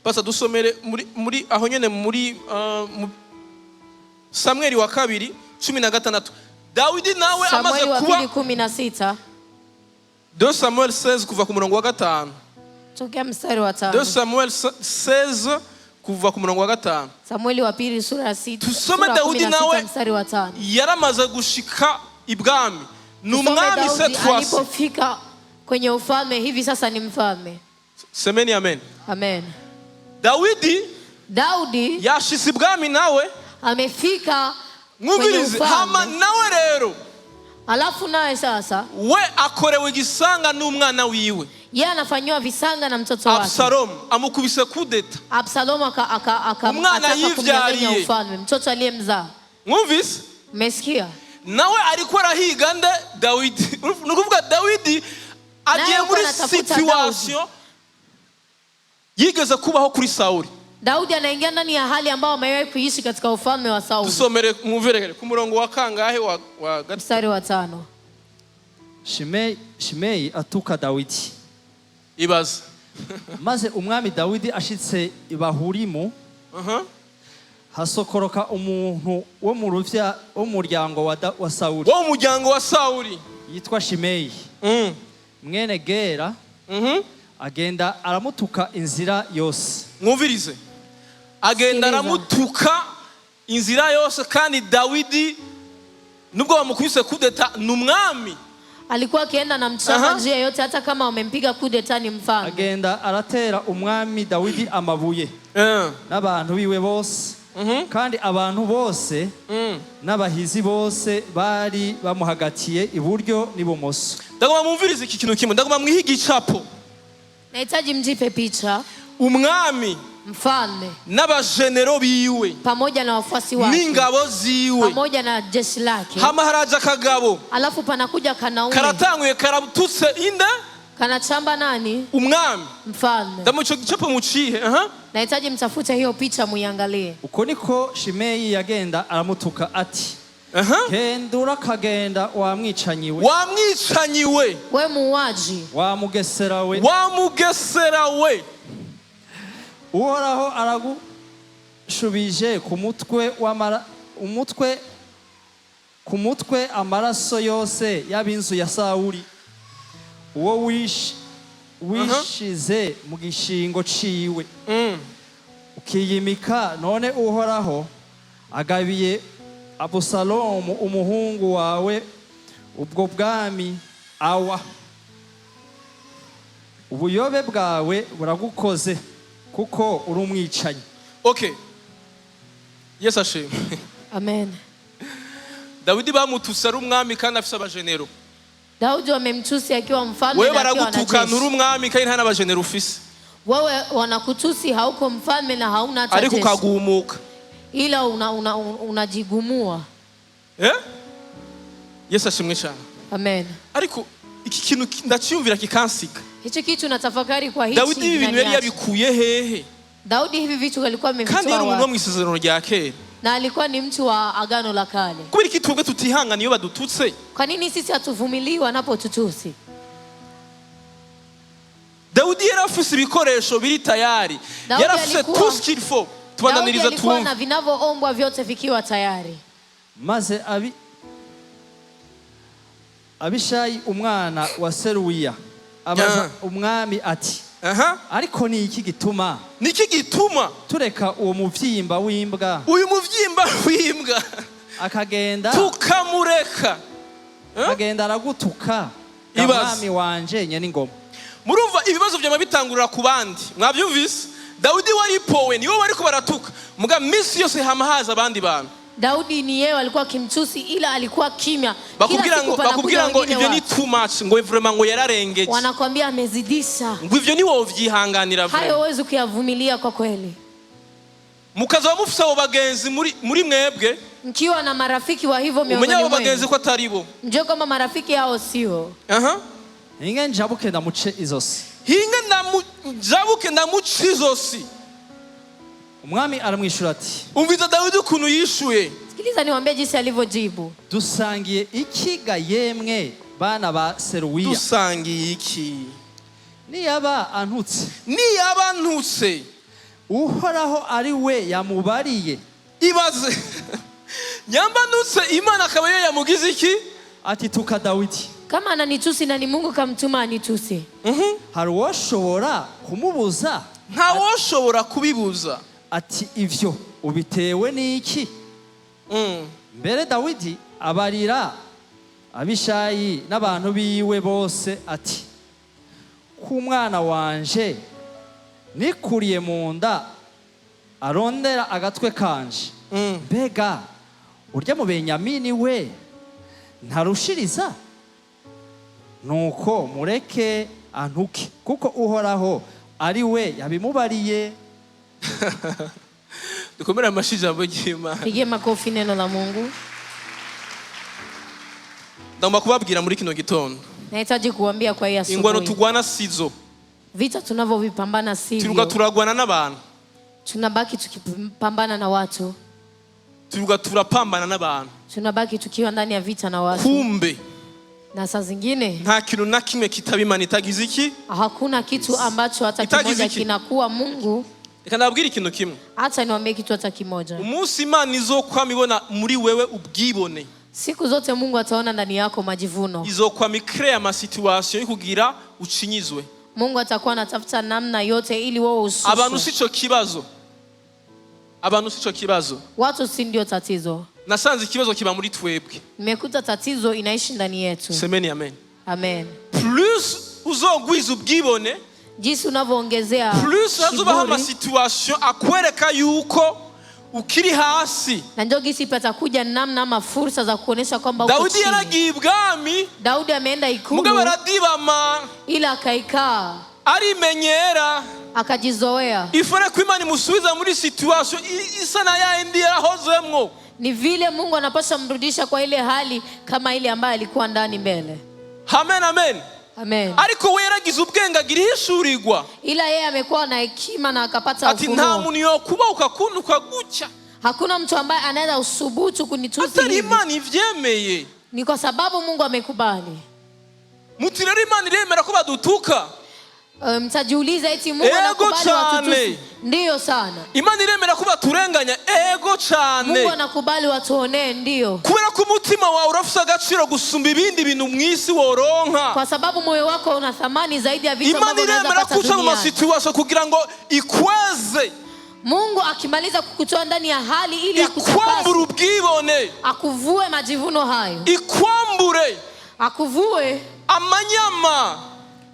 Basa dusomere muri aho nyene muri Samueli wa 2:16. Dawidi nawe amaze kuba 16. 2 Samuel 16 kuva ku murongo wa 5. Tokea mstari wa 5. 2 Samuel 16 kuva ku murongo wa 5. Samueli wa 2 sura ya 6. Tusome Dawidi nawe mstari wa 5. yaramaze gushika ibwami. Numwami cette fois. Alipofika kwenye ufalme hivi sasa ni mfalme. Semeni amen. Amen. Daudi yashise ibwami nawe amefika mwumvirize hama nawe rero. Alafu naye sasa we akorewe igisanga n'umwana wiwe. Yeye anafanywa visanga na mtoto wake. Absalom amukubise kudeta. Absalom umwana yivyariye ufalme mtoto aliyemzaa. Mwumvise? Umesikia? Nawe alikuwa arahiga nde Dawidi. Nukuvuga Dawidi agiye muri situation yigeze kubaho kuri Sauli. Daudi anaingia ndani ya hali ambayo amewahi kuishi katika ufalme wa Sauli. Tusomere muverekere ku murongo wa kangahe wa mstari wa 5. Shimei atuka Dawidi. Ibaze. Maze umwami Dawidi ashitse ibahurimu. Hasokoroka umuntu wo mu ruvya wo muryango wa Sauli. Wo muryango wa Sauli yitwa Shimei. Mwene Gera. Agenda aramutuka inzira yose. Mwumvirize. Agenda aramutuka inzira yose kandi Dawidi nubwo bamukubise kudeta n'umwami. Alikuwa akienda na mchana njia yote hata kama wamempiga kudeta ni mfalme. Agenda aratera umwami Dawidi amabuye. N'abantu biwe bose. Kandi abantu bose n'abahizi bose bari bamuhagatiye iburyo n'ibumoso. Ndagomba mumvirize iki kintu kimwe. Ndagomba mwihiga icapo. Nahitaji mjipe picha. Umwami mfalme n'abajenero biwe pamoja na wafuasi wake n'ingabo ziwe pamoja na jeshi lake. Hama haraja kagabo. Alafu panakuja kanaume. Karatanguye karabututse inda. Kanachamba nani? Umwami. Mfalme. Ndamucho gicapo mucihe. Nahitaji mtafute hiyo picha muiangalie. Uko niko Shimei yagenda aramutuka ati. Kendura kagenda wamwicanyiwe. Wamwicanyiwe. We muuaji. Wamugeserawe. Wamugeserawe. Uhoraho aragushubije ku mutwe amaraso yose y'abinzu ya Sauli. Uwo wishize mu gishingo ciwe. Ukiyimika none Uhoraho agabiye Abusalomu umuhungu wawe ubwo bwami awa. Ubuyobe bwawe buragukoze kuko uri umwicanyi. Okay. Yes ashimwe. Amen. Dawidi bamutuse ari umwami kandi afise abajenero. Daudi wamemtusi akiwa mfalme na akiwa anajeshi. Wewe baragutuka nturi umwami kandi nta n'abajenero ufise. Wewe wanakutusi hauko mfalme na hauna hata jeshi. Ariko kagumuka. Ila unajigumua. Yes ashimwe cyane. Amen. Ariko iki kintu ndaciyumvira kikansika. Hicho kitu natafakari kwa hichi. Dawidi ibintu yari yabikuye hehe? Daudi hivi vitu alikuwa amevitoa. Kandi yari umuntu wo mwisezerano rya kera. Na alikuwa ni mtu wa agano la kale. Kubera iki twebwe tutihangana iyo badututse? Kwa nini sisi hatuvumilii wanapotutusi? Dawidi yari afise ibikoresho biri tayari. Yari afise tout ce qu'il faut. Tubananiriza tu. Alikuwa na vinavyoombwa vyote vikiwa tayari. Maze Abishayi umwana wa Seruya abaza umwami ati. Ariko ni iki gituma? Niki gituma tureka uwo muvyimba w'imbwa? Uyu muvyimba w'imbwa akagenda tukamureka. Agenda aragutuka umwami wanje nyene ingoma. Murumva ibibazo byama bitangurira ku bandi. Mwabyumvise? Dawidi wari powe niwe wari ko baratuka. Muga misi yose hamahaza abandi bantu. Daudi ni yeye alikuwa kimtusi ila alikuwa kimya. Bakubwira ngo ivyo ni too much ngo vraiment ngo yararengeje. Wanakuambia amezidisha. Ngo ivyo ni wowe vyihanganira vraiment. Hayo huwezi kuyavumilia kwa kweli. Mukaza mufisa abo bagenzi muri mwebwe. Mkiwa na marafiki wa hivyo miongoni mwenu. Umenya abo bagenzi ko atari bo. Njoo kama marafiki hao sio. Hinga njabuke ndamuce izosi. Njabuke ndamuce izosi. Umwami aramwishura ati. Umviza Dawidi ukuntu yishuye. Sikiliza niwaambie jinsi alivyojibu. Dusangiye ikiga yemwe bana ba Seruwiya. Dusangiye iki? Niyaba antutse Uhoraho ari we yamubariye. Ibaze. Nyamba ntutse Imana akaba yo yamugize iki? Ati tuka Dawidi. Kama ananitusi na ni Mungu kamtuma anitusi. Hari uwoshobora kumubuza? Nta woshobora kubibuza. Ati ivyo ubitewe n'iki? Mbere Dawidi abarira Abishayi n'abantu biwe bose ati ku mwana wanje nikuriye mu nda arondera agatwe kanje. Mbega urya mu Benyamini we ntarushiriza? Nuko mureke antuke kuko Uhoraho ari we yabimubariye. Dukomere amashyi ijambo ry'Imana. Pigie makofi neno la Mungu. Ndagomba kubabwira muri kino gitondo. Nahitaji kuambia kwa hii asubuhi. Ingwano tugwana sizo. Vita tunavyovipambana sivyo. Turuga turagwana n'abantu. Tunabaki tukipambana na watu. Turuga turapambana n'abantu. Tunabaki tukiwa ndani ya vita na watu. Kumbe na saa zingine nta kintu na kimwe kitaba Imana itagize iki? Hakuna kitu ambacho hata kimoja kinakuwa Mungu. Reka nabwire ikintu kimwe. Hata niwaambie kitu hata kimoja. Umunsi Imana izokwama ibona muri wewe ubwibone. Siku zote Mungu ataona ndani yako majivuno. Izokwama ikrea ama situation ikugira ucinyizwe. Mungu atakuwa anatafuta namna yote ili wewe ususwe. Abantu sico kibazo. Watu si ndio tatizo. Nasanze ikibazo kiba muri twebwe. Nimekuta tatizo inaishi ndani yetu. Semeni amen. Amen. Plus uzogwiza ubwibone, jinsi unavyoongezea plus hazobaho ama situation akwereka yuko ukiri hasi. Na ndio gisi patakuja namna ama fursa za kuonesha kwamba uko chini. Daudi yaragiye ibwami. Daudi ameenda ikulu. Mugabo aradibama. Ila akaikaa. Arimenyera. Akajizoea. Ifore ko Imana imusubiza muri situation isa na ya indi yarahozemwo. Ni vile Mungu anapaswa mrudisha kwa ile hali kama ile ambayo alikuwa ndani mbele. Amen, amen. Amen. Ariko we yaragize ubwenge agira ihishurirwa. Ila yeye amekuwa na hekima na akapata ufunuo. Ati nta muntu yokuba ukakunuka guca. Hakuna mtu ambaye anaweza usubutu kunitusi hivi. Atari Imana ivyemeye. Ni kwa sababu Mungu amekubali. Muti rero Imana iremera ko badutuka. Mtajiuliza eti Mungu anakubali watutusi? Ndiyo sana. Imana iremera ko baturenganya ego cyane. Mungu anakubali watuonee ndiyo. Kubera ko umutima wawe urafise agaciro gusumba ibindi bintu mwisi woronka. Kwa sababu moyo wako una thamani zaidi ya vitu ambavyo unaweza pata duniani. Imana iremera kuca mu situation kugira ngo ikweze. Mungu akimaliza kukutoa ndani ya hali ili akutakase. Ubwibone. Akuvue majivuno hayo. Ikwambure. Akuvue amanyama.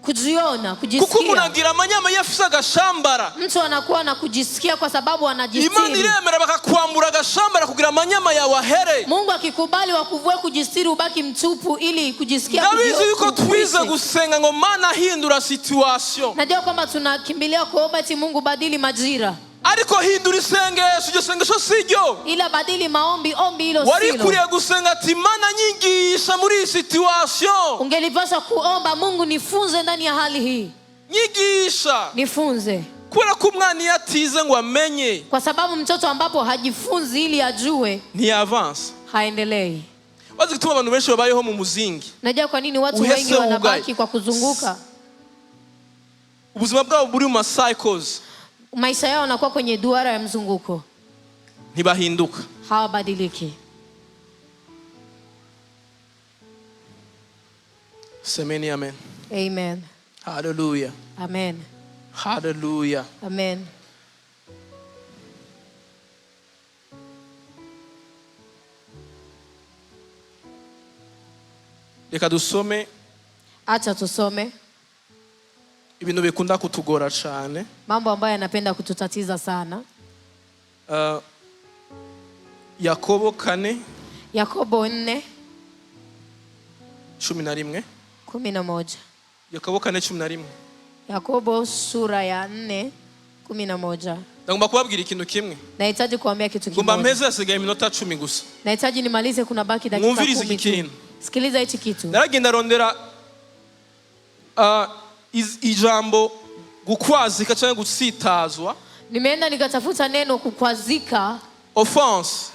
Kujiona, kujisikia. Kuko munagira amanyama yafise agashambara. Mtu anakuwa na kujisikia kwa sababu anajistiri. Imana iremera bakakwambura agashambara kugira amanyama yawe ahere. Mungu akikubali wakuvue kujistiri ubaki mtupu ili kujisikia kujioku. Ndabizi yuko twize gusenga ngo Mana hindura situation. Najua kwamba tunakimbilia kuomba eti Mungu badili majira. Ariko hindura isengesho, iryo sengesho siryo. Ila badili maombi, ombi hilo silo. Warikuriye gusenga ati Mana nyigisha muri iyi situation. Ungelipaswa kuomba Mungu nifunze ndani ya hali hii. Nyigisha. Nifunze. Kubera ko umwana yatize ngo amenye. Kwa sababu mtoto ambapo hajifunzi ili ajue, ni avance. Haendelei. Wazi gituma abantu benshi babayeho mu muzingi. Najua kwa nini watu wengi wanabaki kwa kuzunguka. Ubuzima bwabo buri mu cycles. Maisha yao yanakuwa kwenye duara ya mzunguko. Ntibahinduka. Hawabadiliki. Semeni amen. Amen. Hallelujah. Amen. Hallelujah. Amen. Reka dusome. Acha tusome. Ibintu bikunda kutugora cyane. Mambo ambayo yanapenda kututatiza sana. Yakobo 4. Yakobo 4. 11. 11. Yakobo 4:11. Yakobo sura ya 4:11. Ndagomba kubabwira ikintu kimwe. Nahitaji kuambia kitu kimoja. Ngomba mpeze asigaye iminota 10 gusa. Nahitaji nimalize kuna baki dakika 10. Mwumvirize iki kintu. Sikiliza hichi kitu. Naragenda rondera ijambo gukwazika cyangwa gutsitazwa. Nimeenda nikatafuta neno kukwazika. Offense.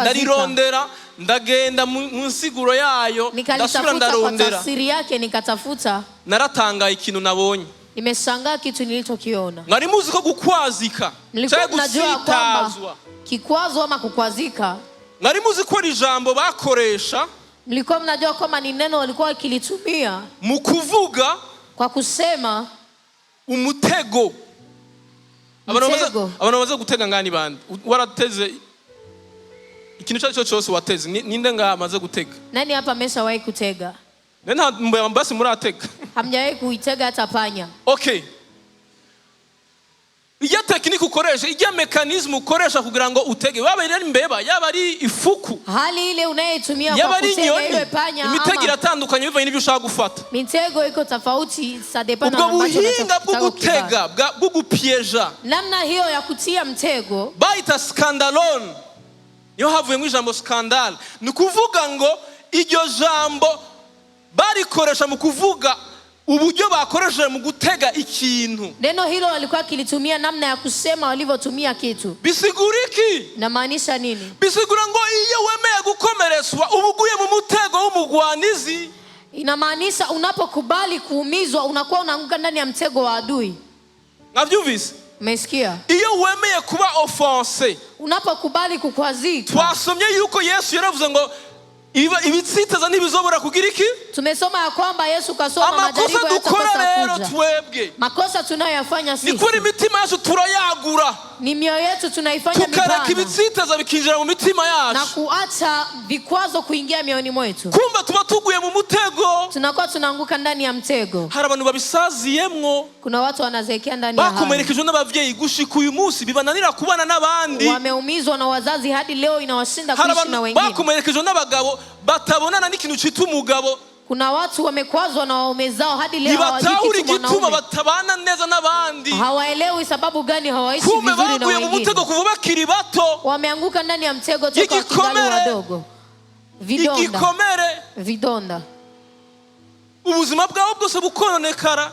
ndarirondera ndagenda mu nsiguro yayo ndasubira ndarondera tafsiri yake nikatafuta naratangaye ikintu nabonye nimeshangaa kitu nilichokiona ngari muzi ko gukwazika cyangwa gusitazwa kikwazo ama kukwazika ngari muzi ko ijambo bakoresha mlikuwa mnajua kama ni neno walikuwa wakilitumia mu kuvuga kwa kusema umutego abantu baza gutega ngani bandi warateze ikintu cyo cyose wateze ninde ngamaze gutega nani hapa ameshawahi kutega nena basi muratega hamjawahi kuitega hata panya okay iya technique ukoresha iya mechanism ukoresha kugira ngo utege waba ari mbeba yaba ari ifuku hali ile unayotumia kwa kutega ile panya imitego iratandukanye biva n'ibyo ushaka gufata mitego iko tofauti ça dépend na ambacho unataka gutega bwo gupieja namna hiyo ya kutia mtego baita scandalon yo havuye mu ijambo scandal ni kuvuga ngo iryo jambo barikoresha mu kuvuga uburyo bakoresheje mu gutega ikintu neno hilo walikuwa kilitumia namna ya kusema walivyotumia kitu bisiguriki na maanisha nini bisigura ngo iyo wemeye gukomeretswa ubuguye mu mutego w'umugwanizi inamaanisha unapokubali kuumizwa unakuwa unaanguka ndani ya mtego wa adui navyumvise umesikia iyo wemeye kuba offense unapokubali kukwazika twasomye yuko Yesu yaravuze ngo ibitsitaza ntibizobora kugira iki tumesoma ya kwamba Yesu kasoma majaribu yatakuja makosa tunayoyafanya sisi ni kuri mitima yacu turayagura ni mioyo yetu tunaifanya mipana tukareka ibitsitaza bikinjira mu mitima yacu na kuacha vikwazo kuingia mioyoni mwetu kumva tuba tuguye mu mutego tunakuwa tunaanguka ndani ya mtego hari abantu babisaziyemwo kuna watu wanazekea ndani ya hali bakomerekejwe n'abavyeyi gushika uyu munsi bibananira kubana n'abandi wameumizwa na wazazi hadi leo inawashinda kuishi na wengine bakomerekejwe n'abagabo batabonana n'ikintu cita umugabo kuna watu wamekwazwa na waume zao hadi leo hawajui kitu mwanaume batabana neza n'abandi hawaelewi sababu gani hawaishi vizuri na wengine baguye mu mutego kuva bakiri bato wameanguka ndani ya mtego toka wakingali wadogo vidonda ubuzima bwabo bwose bukononekara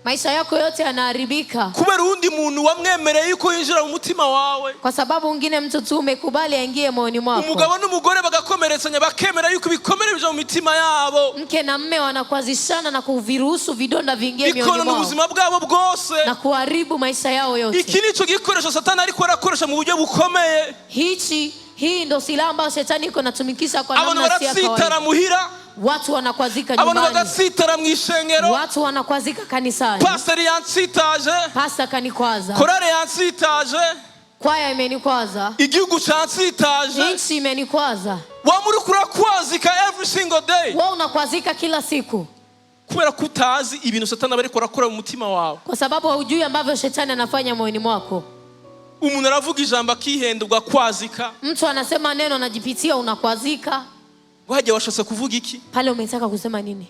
maisha yako yote yanaharibika kubera undi muntu wamwemereye yuko yinjira mu mutima wawe kwa sababu mwingine mtu tu umekubali aingie moyoni mwako umugabo n'umugore bagakomeretsanya bakemera yuko bikomere bije mu mitima yabo mke na mume wanakwazishana na kuviruhusu vidonda viingie moyoni mwao bikono ubuzima bwabo bwose na kuharibu maisha yao yote iki nico gikoresho satani ariko arakoresha mu buryo bukomeye hii ndo silaha ambayo shetani iko natumikisha kwa namna si ya kawaida watu wanakwazika nyumbani abantu bagasitara mu ishengero watu wanakwazika kanisani pastor yansitaje pastor kanikwaza korale yansitaje kwaya imenikwaza igihugu cyansitaje nchi imenikwaza wamuri kurakwazika every single day wewe unakwazika kila siku kubera kutazi ibintu satani bariko rakora mu mutima wawe kwa sababu hujui ambavyo shetani anafanya moyoni mwako umuntu aravuga ijambo akihendurwa kwazika mtu anasema neno anajipitia unakwazika waje washatse kuvuga iki pale umetaka kusema nini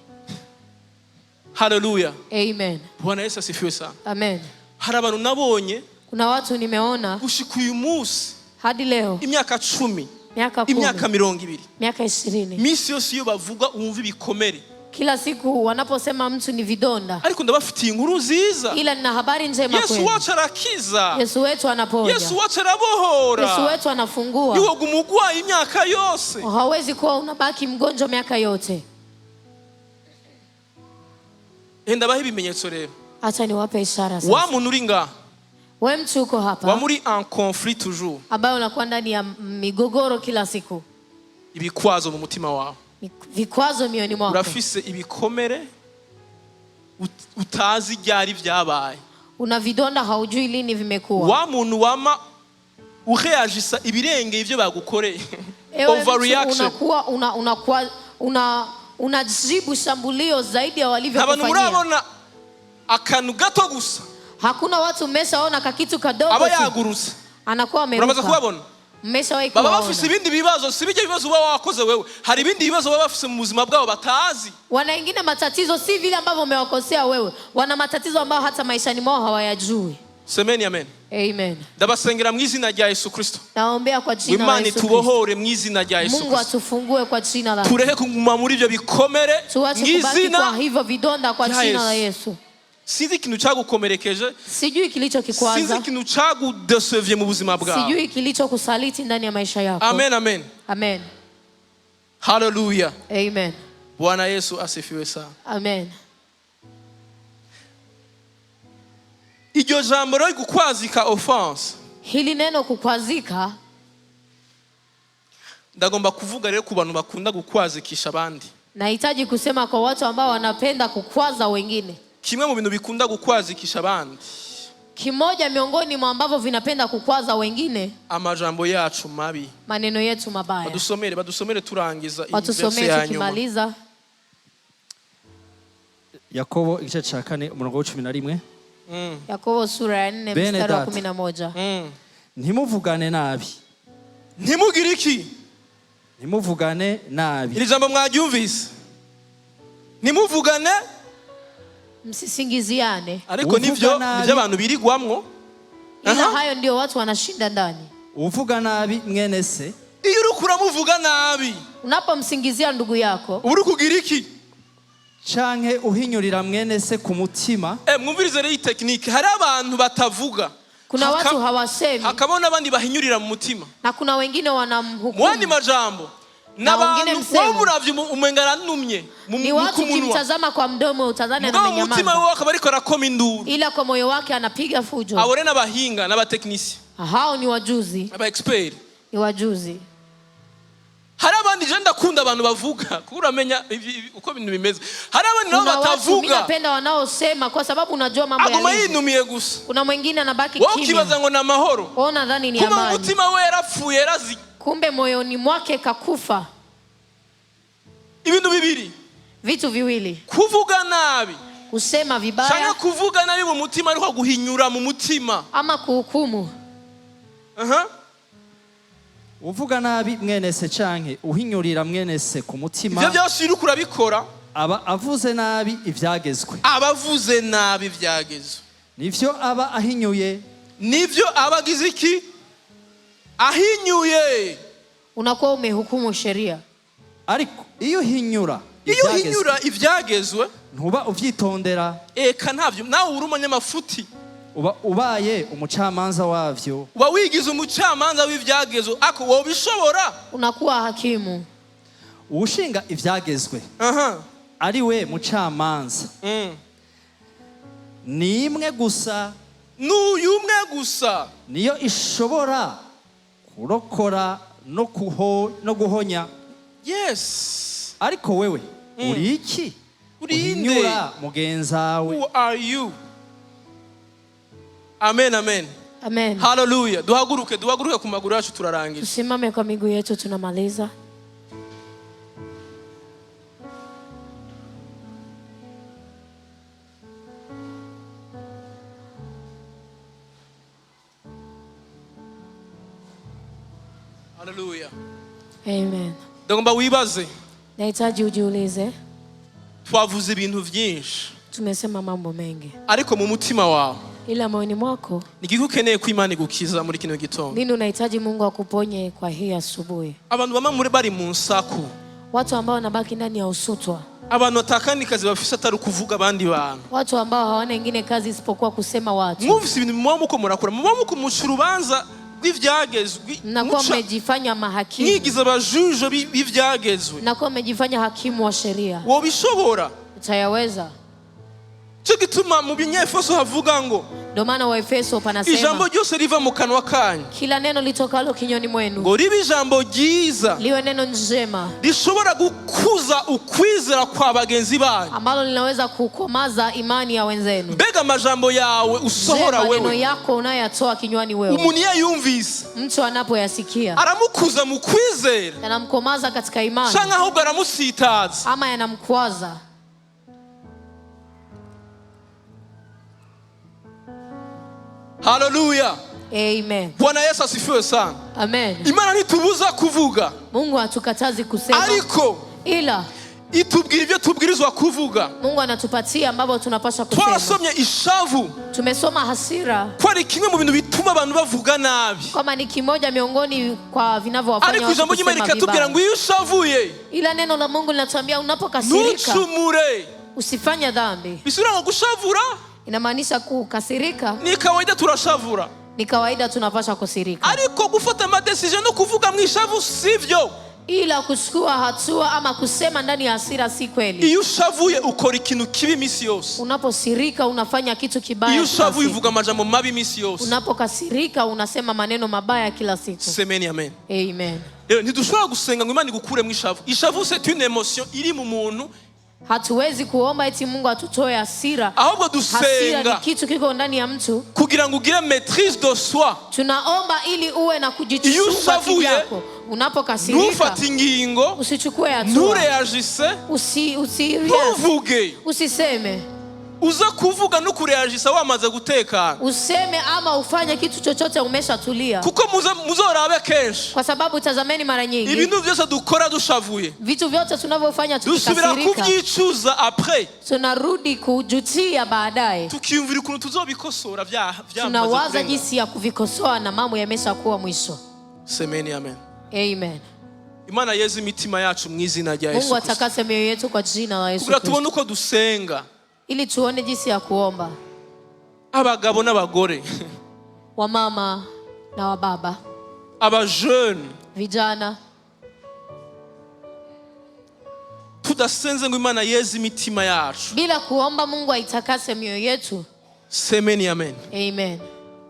haleluya amen Bwana Yesu asifiwe sana amen hari abantu nabonye kuna watu nimeona gushika uyu munsi hadi leo imyaka 10 imyaka 20 miaka 20 misi yose iyo bavuga umva ibikomere kila siku wanaposema mtu ni vidonda ariko ndabafitiye inkuru nziza ila nina habari njema kwenu Yesu wacu arakiza Yesu wetu anaponya Yesu wacu arabohora Yesu wetu anafungua yuko umugwayi imyaka yose hawezi kuwa unabaki mgonjwa miaka yote enda bahe ibimenyetso rero acha niwape ishara sasa wa muntu uri nga wewe mtu uko hapa wa muri en conflit toujours ambaye unakuwa ndani ya migogoro kila siku ibikwazo mu mutima wawe vikwazo mioyoni mwako urafise ibikomere utazi ryari vyabaye una vidonda haujui lini vimekuwa wa muntu wama ureagisa ibirenge ivyo bagukoreye overreaction unakuwa unajibu shambulio zaidi ya walivyokufanyia abantu murabona akantu gato gusa hakuna watu umeshaona kakitu kadogo aba yagurutse anakuwa ameruka uramaze kubabona mmeshawahi baba bafise ibindi bibazo sibije bibazo baba wakoze wewe hari ibindi bibazo baba bafise mu buzima bwabo batazi wana wengine matatizo si vile ambavyo umewakosea wewe wana matatizo ambayo hata maishani mwao hawayajui semeni amen amen ndabasengera mu izina rya Yesu Kristo naombea kwa jina la Yesu Kristo tubohore mu izina rya Yesu Kristo Mungu atufungue kwa jina la tureke kuguma muri ibyo bikomere mu izina kwa hivyo vidonda kwa jina la Yesu sinzi ikintu cyagukomerekeje, sijui kilichokikwaza, sinzi ikintu cyagudesevye mu buzima bwawe, sijui kilichokusaliti ndani ya maisha yako. Amen, amen. Amen. Hallelujah. Amen. Bwana Yesu asifiwe sana. Amen. Iryo jambo ryo gukwazika offense, hili neno kukwazika, ndagomba kuvuga rero ku bantu bakunda gukwazikisha abandi. Nahitaji kusema kwa watu ambao wanapenda kukwaza wengine. Kimwe mu bintu bikunda gukwazikisha abandi, kimoja miongoni mwa ambavyo vinapenda kukwaza wengine, amajambo yacu mabi, maneno yetu mabaya. Badusomere turangiza Watusomere tukimaliza. Yakobo igice cya 4 umurongo wa 11. Yakobo sura ya 4 mstari wa 11. Ntimuvugane nabi. Ntimugire iki? Ntimuvugane nabi. Iri jambo mwagyumvise? Ntimuvugane, msisingiziane. Ariko nivyo abantu birigwamwo. Ila hayo ndio watu wanashinda ndani. Uvuga nabi mwene se. Iyo urukura muvuga nabi, unapomsingizia ndugu yako, uri kugira iki? Canke uhinyurira mwene se ku mutima. Mwumvirize rero iyi technique. Hari abantu batavuga, kuna watu hawasemi, hakabona abandi bahinyurira mu mutima, na kuna wengine wanamhukumu. Mwandi majambo n'abantu muravye umengana numye ni watu kimtazama kwa mdomo utazane na menyamaza, mutima wao akaba ariko arakoma induru, ila kwa moyo wake anapiga fujo. Abore n'abahinga n'abateknisi, hao ni wajuzi, aba expert, ni wajuzi. Hari abandi je ndakunda abantu bavuga kuramenya uko bintu bimeze. Hari abandi nabo batavuga, mimi napenda wanaosema kwa sababu unajua mambo ya leo. Yinumiye gusa. Kuna mwingine anabaki kimya, wao kibaza ngo na mahoro, wao nadhani ni amani, kuma mutima we yarapfuye yarazi, kumbe moyoni mwake kakufa. Ibintu bibiri, vitu viwili, kuvuga nabi, kusema vibaya, cyangwa kuvuga nabi mu mutima ariko guhinyura mu mutima, ama kuhukumu. Uvuga nabi mwene se canke uhinyurira mwene se ku mutima, ivyo byose uri kurabikora, aba avuze nabi ivyagezwe. Abavuze nabi ivyagezwe, nivyo aba ahinyuye, nivyo abagize iki? Ahinyuye. Unakuwa umehukumu sheria. Ariko iyo hinyura ivyagezwe, ntuba uvyitondera. Eka ntavyo, nawe uri umunyamafuti, uba ubaye umucamanza wavyo, uba wigize umucamanza w'ivyagezwe, ako wowe bishobora, unakuwa hakimu. Ushinga ivyagezwe, ari we mucamanza, ni imwe gusa, n'uyumwe gusa niyo ishobora kurokora no guhonya. Yes. Ariko wewe uri iki? Uhinyura mugenzawe. Who are you? Amen, amen. Amen. Hallelujah. Duhaguruke ku maguru yacu turarangiza. Tusimame kwa miguu yetu tunamaliza. Hallelujah. Amen. Ndagomba wibaze. Nahitaji ujiulize. Twavuze ibintu byinshi, tumesema mambo mengi, ariko mu mutima wawe, ila moyoni mwako, nigikukeneye ko Imana igukiza muri kino gitondo. Nini unahitaji Mungu akuponye kwa hii asubuhi? Abantu bama bari mu nsaku, watu ambao wanabaki ndani ya usutwa, abantu atakani kazi bafise atari kuvuga abandi bantu, watu ambao hawana ingine kazi isipokuwa kusema watu. Mwumvise ibintu muko murakora, muko mushurubanza b'ivyagezwe, nakuwa mmejifanya mahakimu, mwigize abajujo b'ivyagezwe, nakuwa mmejifanya hakimu wa sheria. Wo bishobora, utayaweza? Cyo gituma mu Binyefeso havuga ngo, ndio maana wa Efeso panasema, ijambo ryose riva mu kanwa kanyu, kila neno litokalo kinywani mwenu, ngo ribe ijambo ryiza, liwe neno njema, rishobora gukuza ukwizera kwa bagenzi banyu, ambalo linaweza kukomaza imani ya wenzenu. Mbega amajambo yawe usohora wewe, maneno yako unayotoa kinywani wewe, umuntu yumvise, mtu anapoyasikia, aramukuza mu kwizera, yanamkomaza katika imani, cyangwa ahubwo aramusitaza, ama yanamkwaza. Hallelujah. Amen. Bwana Yesu asifiwe sana. Amen. Imana ntitubuza kuvuga, Mungu hatukatazi kusema, ariko ila itubwira ibyo tubwirizwa kuvuga. Mungu anatupatia ambavyo tunapaswa kusema. Twarasomye ishavu, tumesoma hasira, kwa ni kimwe mu bintu bituma abantu bavuga nabi, kama ni kimoja miongoni kwa vinavyowafanya watu kusema vibaya. Ariko ngo iyo ushavuye, ila neno la Mungu linatuambia unapokasirika, ntucumure, usifanye dhambi. bisubira ngo gushavura, Inamaanisha kukasirika. Ni kawaida turashavura. Ni kawaida tunapasha kusirika. Ariko gufata ama decision no kuvuga mwishavu sivyo. Ila kuchukua hatua ama kusema ndani ya hasira si kweli. Iyo ushavuye ukora ikintu kibi misi yose. Unaposirika unafanya kitu kibaya. Iyo ushavuye uvuga amajambo mabi misi yose. Unapokasirika unasema maneno mabaya kila siku. Semeni amen. Amen. Ntidushobora gusenga ngo Imana igukure mu ishavu. Ishavu c'est une émotion iri mu muntu. Hatuwezi kuomba eti Mungu atutoe hasira. Ahubwo dusenga. Hasira ni kitu kiko ndani ya mtu. Kugira ngo ugire maîtrise de soi. Tunaomba ili uwe na kujichunga kivyako. Unapokasirika, ntufate ingingo, usichukue hatua, ntureagise, ntuvuge, usiseme. Uza kuvuga no kureagisa wamaze gutekana. Useme ama ufanye kitu chochote umeshatulia. Kuko muzorabe kenshi. Kwa sababu tazameni mara nyingi. Ibintu byose dukora dushavuye. Vitu vyote tunavyofanya tukikasirika. Dusubira kubyicuza après. Tunarudi kujutia baadaye. Tukiyumvira ukuntu tuzobikosora vya. Tunawaza jinsi ya kuvikosoa na mambo yameshakuwa mwisho. Semeni amen. Amen. Imana yeze imitima yacu mu izina rya Yesu. Mungu atakase mioyo yetu kwa jina la Yesu Kristo. Tubone uko dusenga. Ili tuone jinsi ya kuomba. Abagabo n'abagore. Wamama na wababa. Aba jeune. Vijana. Tudasenze ngo Imana yeze imitima yacu. Bila kuomba Mungu aitakase mioyo yetu. Semeni amen. Amen.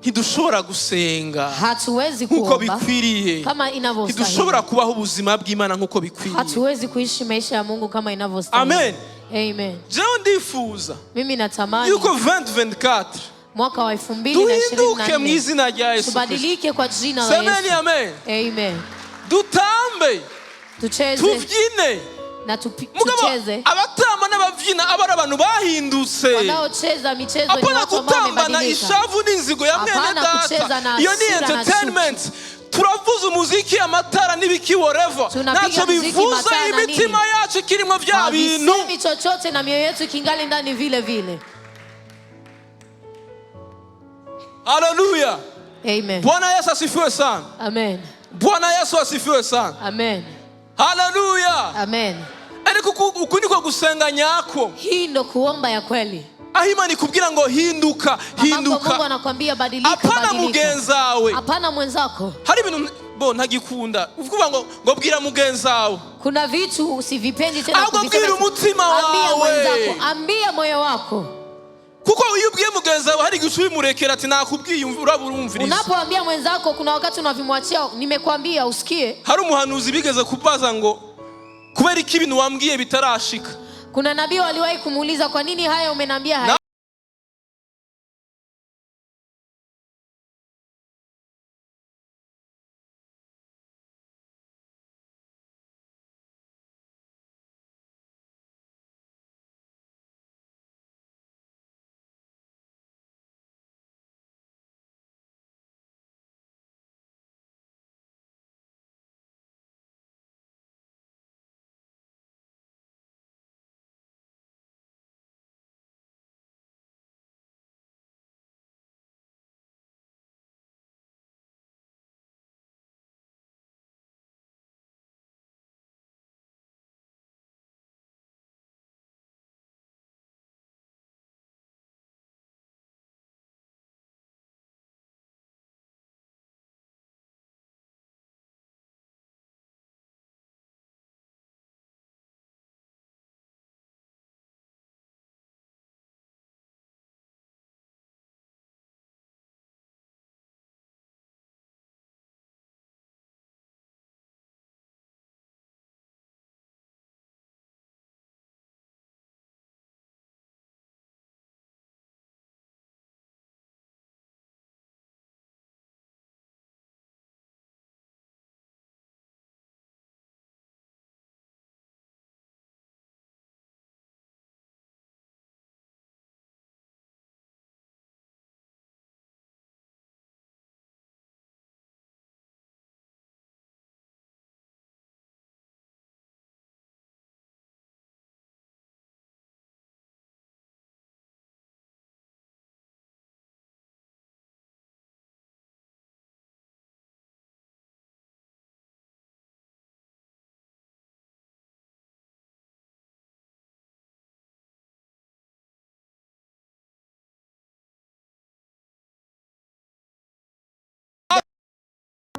Ntidushobora gusenga. Hatuwezi kuomba nkuko bikwiriye. Kama inavyostahili. Ntidushobora kubaho ubuzima bw'Imana nkuko bikwiriye. Hatuwezi kuishi maisha ya Mungu kama inavyostahili. Amen. Amen. Jewe ndifuza. Mimi natamani yuko 2024 mwaka wa 2024 mu izina rya Yesu. Tubadilike kwa jina la Yesu. Semeni amen. Amen. Dutambe. Tucheze. Tuvyine. Na tucheze. Abatamba n'abavyina abari abantu bahindutse. Wanaocheza michezo ni watu ambao wamebadilika. Ishavu n'inzigo ya mwene data. Iyo ni entertainment. Turavuza umuziki, amatara n'ibiki whatever. Nacho bivuza imitima yacu kirimo vya bintu. Bisemi chochote na mioyo yetu kingali ndani vile vile. Hallelujah. Amen. Bwana Yesu asifiwe sana. Amen. Bwana Yesu asifiwe sana. Amen. Hallelujah. Amen. Uku niko gusenga nyako. Hii ndo kuomba ya kweli. Ahima nikubwira ngo hinduka, hinduka. Mungu anakuambia badilika, Apana mugenzawe. Apana mwenzako. Hari ibintu ntagikunda. Uvuga ngo bwira mugenzawe. Kuna vitu usivipendi tena kuvisema. Bwira umutima wawe. Ambia moyo wako. Kuko iyo ubwiye mugenzawe hari gicu bimurekera ati nakubwiye urumviriza. Unapoambia mwenzako kuna wakati unavimwachia, nimekwambia usikie. Hari umuhanuzi bigeze kubaza ngo kubera iki ibintu wambwiye bitarashika. Kuna nabii waliwahi kumuuliza kwa nini haya umeniambia haya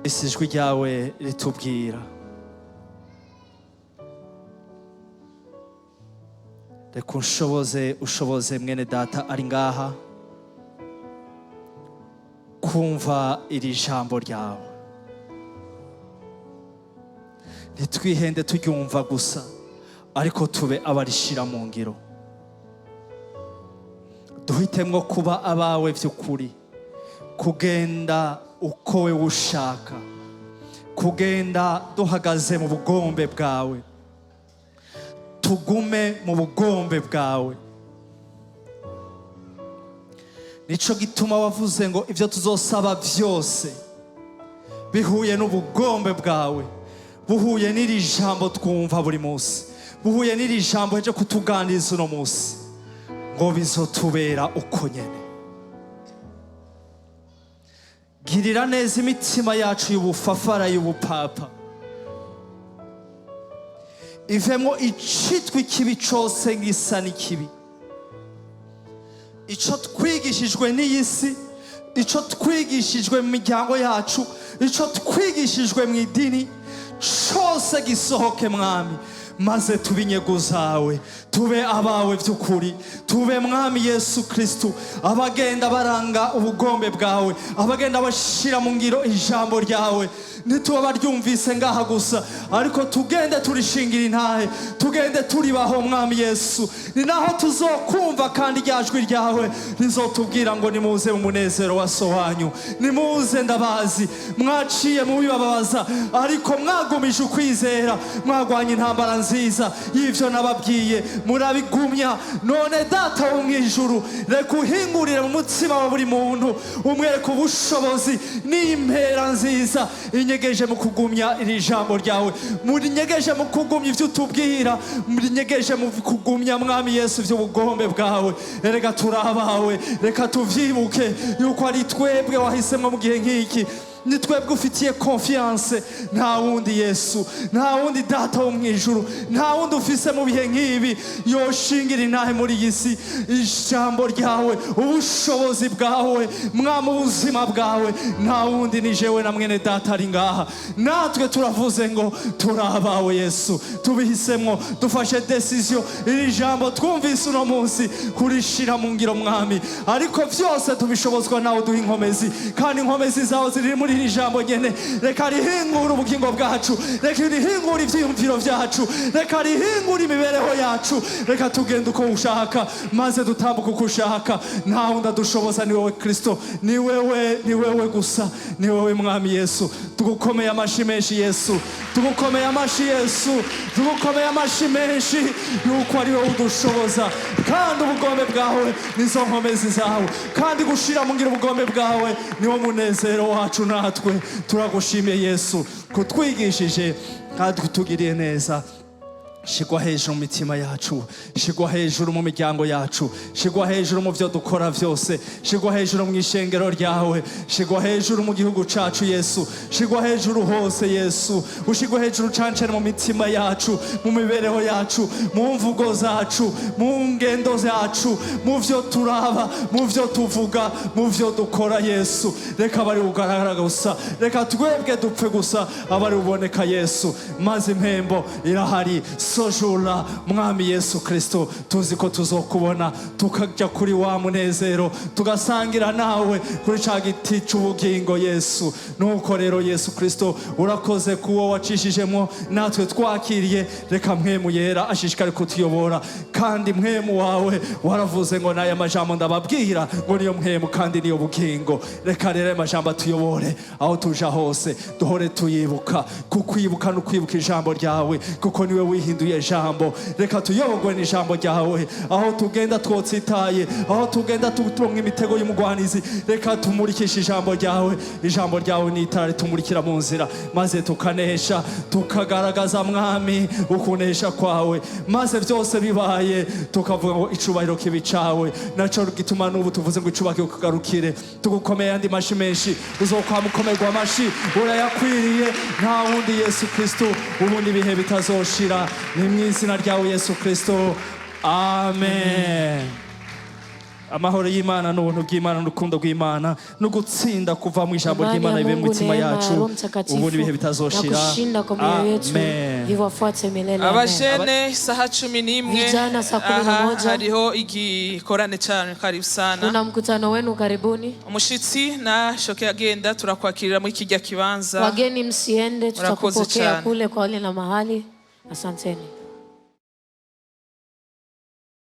ijwi ryawe ritubwira. Reka ushoboze mwene data ari ngaha kumva iri jambo ryawe. Ntitwihende turyumva gusa, ariko tube abarishira mu ngiro. Duhitemwo kuba abawe vy'ukuri, kugenda uko we ushaka, kugenda duhagaze mu bugombe bwawe, tugume mu bugombe bwawe. Nico gituma wavuze ngo ivyo tuzosaba vyose bihuye n'ubugombe bwawe, buhuye n'iri jambo twumva buri munsi, buhuye n'iri jambo heje kutuganiriza uno munsi, ngo bizotubera uko nyene. Girira neza imitima yacu y'ubufafara y'ubupapa, ivemwo icitwa ikibi cose ngisa n'ikibi, ico twigishijwe n'iyi si, ico twigishijwe mu miryango yacu, ico twigishijwe mu idini, cose gisohoke mwami, maze tube inyego zawe, tube abawe vy'ukuri, tube mwami Yesu Kristo abagenda baranga ubugombe bwawe, abagenda bashira mu ngiro ijambo ryawe. Ntituba baryumvise ngaha gusa, ariko tugende turishingira intahe, tugende turibaho mwami Yesu. Ni naho tuzokumva kandi ryajwi ryawe rizotubwira ngo nimuze mu munezero wa so wanyu. Nimuze ndabazi mwaciye mu bibabaza, ariko mwagumije ukwizera, mwagwanye intambara nziza y'ivyo nababwiye, murabigumya. None Data wo mw'ijuru, reka uhingurire mu mutima wa buri muntu, umwereke ubushobozi n'impera nziza inyegeje mu kugumya iri jambo ryawe, murinyegeje mu kugumya ivyo utubwira, murinyegeje mu kugumya mwami Yesu vy'ubugombe bwawe. Reka turabawe, reka tuvyibuke yuko ari twebwe wahisemwo mu gihe nk'iki. Ni twebwe ufitiye confiance, nta wundi Yesu, nta wundi Data wo mw'ijuru, nta wundi ufise mu bihe nk'ibi yoshingira intahe muri iyi si. Ijambo ryawe, ubushobozi bwawe mwami, ubuzima bwawe, nta wundi ni jewe na mwene Data ari ngaha. Natwe turavuze ngo turabawe Yesu, tubihisemwo, dufashe decision iri jambo twumvise uno munsi kurishira mu ngiro mwami, ariko vyose tubishobozwa nawe duha inkomezi, kandi inkomezi zawe ziri muri iri jambo nyene. Reka rihingura ubugingo bwacu, reka rihingura ivyiyumviro vyacu, reka rihingura imibereho yacu, reka tugende uko ushaka, maze dutambuka uko ushaka. Nta wundi adushoboza, ni wowe Kristo, ni wewe gusa, ni wewe mwami Yesu. Tugukomeye amashi menshi Yesu, tugukomeye amashi Yesu, tugukomeye amashi menshi yuko ari wowe udushoboza, kandi ubugombe bwawe nizo nkomezi zawe, kandi gushira mu ngiro ubugombe bwawe niwo munezero wacu. Natwe turagushimiye Yesu kutwigishije kandi kutugiriye neza. Shigwa hejuru mu mitima yacu, shigwa hejuru mu miryango yacu, shigwa hejuru mu vyo dukora vyose, shigwa hejuru mu ishengero ryawe, shigwa hejuru mu gihugu cacu Yesu, shigwa hejuru hose Yesu, ushigwa hejuru cancane mu mitima yacu, mu mibereho yacu, mu mvugo zacu, mu ngendo zacu, mu vyo turaba, mu vyo tuvuga, mu vyo dukora Yesu. Reka bari ugaragara gusa, reka twebwe dupfe gusa, abari uboneka Yesu, maze impembo irahari. Sojula mwami Yesu Kristo, tuzi ko tuzokubona, tukajya kuri wa munezero, tugasangira nawe kuri ca giti c'ubugingo Yesu. Nuko rero Yesu Kristo, urakoze kuwo wacishijemo, natwe twakiriye. Reka mpwemu yera ashishikare kutuyobora, kandi mpwemu wawe waravuze ngo naya majambo ndababwira ngo niyo mpwemu kandi niyo bugingo. Reka rero amajambo tuyobore aho tuja hose, duhore tuyibuka, kukwibuka no kwibuka ijambo ryawe, kuko niwe wihinduye jambo. Reka tuyobogwe n'ijambo ryawe, aho tugenda twotsitaye, aho tugenda tutonga imitego y'umugwanizi, reka tumurikishe ijambo ryawe. Ijambo ryawe ni itara ritumurikira mu nzira, maze tukanesha, tukagaragaza mwami ukunesha kwawe, maze vyose bibaye tukavuga ngo icubahiro kibi cawe. Naco gituma n'ubu tuvuze ngo icubahiro kugarukire. Tugukomeye andi mashi menshi, uzokwamukomerwa amashi, urayakwiriye. Nta wundi Yesu Kristo, ubundi bihe bitazoshira. Ni mw'izina ryawe Yesu Kristo, amen. amahoro y'Imana n'ubuntu bw'Imana n'urukundo rw'Imana no gutsinda kuva mu ijambo ry'Imana bibe mu mitima yacu ubu n'ibihe bitazoshira. Amen. Abajene saha 11 hariho igikorane cyane, karibu sana. Kuna mkutano wenu karibuni. Umushitsi na shoke agenda turakwakirira muri kijya kibanza. Wageni msiende, tutakupokea kule kwa wale na mahali. Asanteni.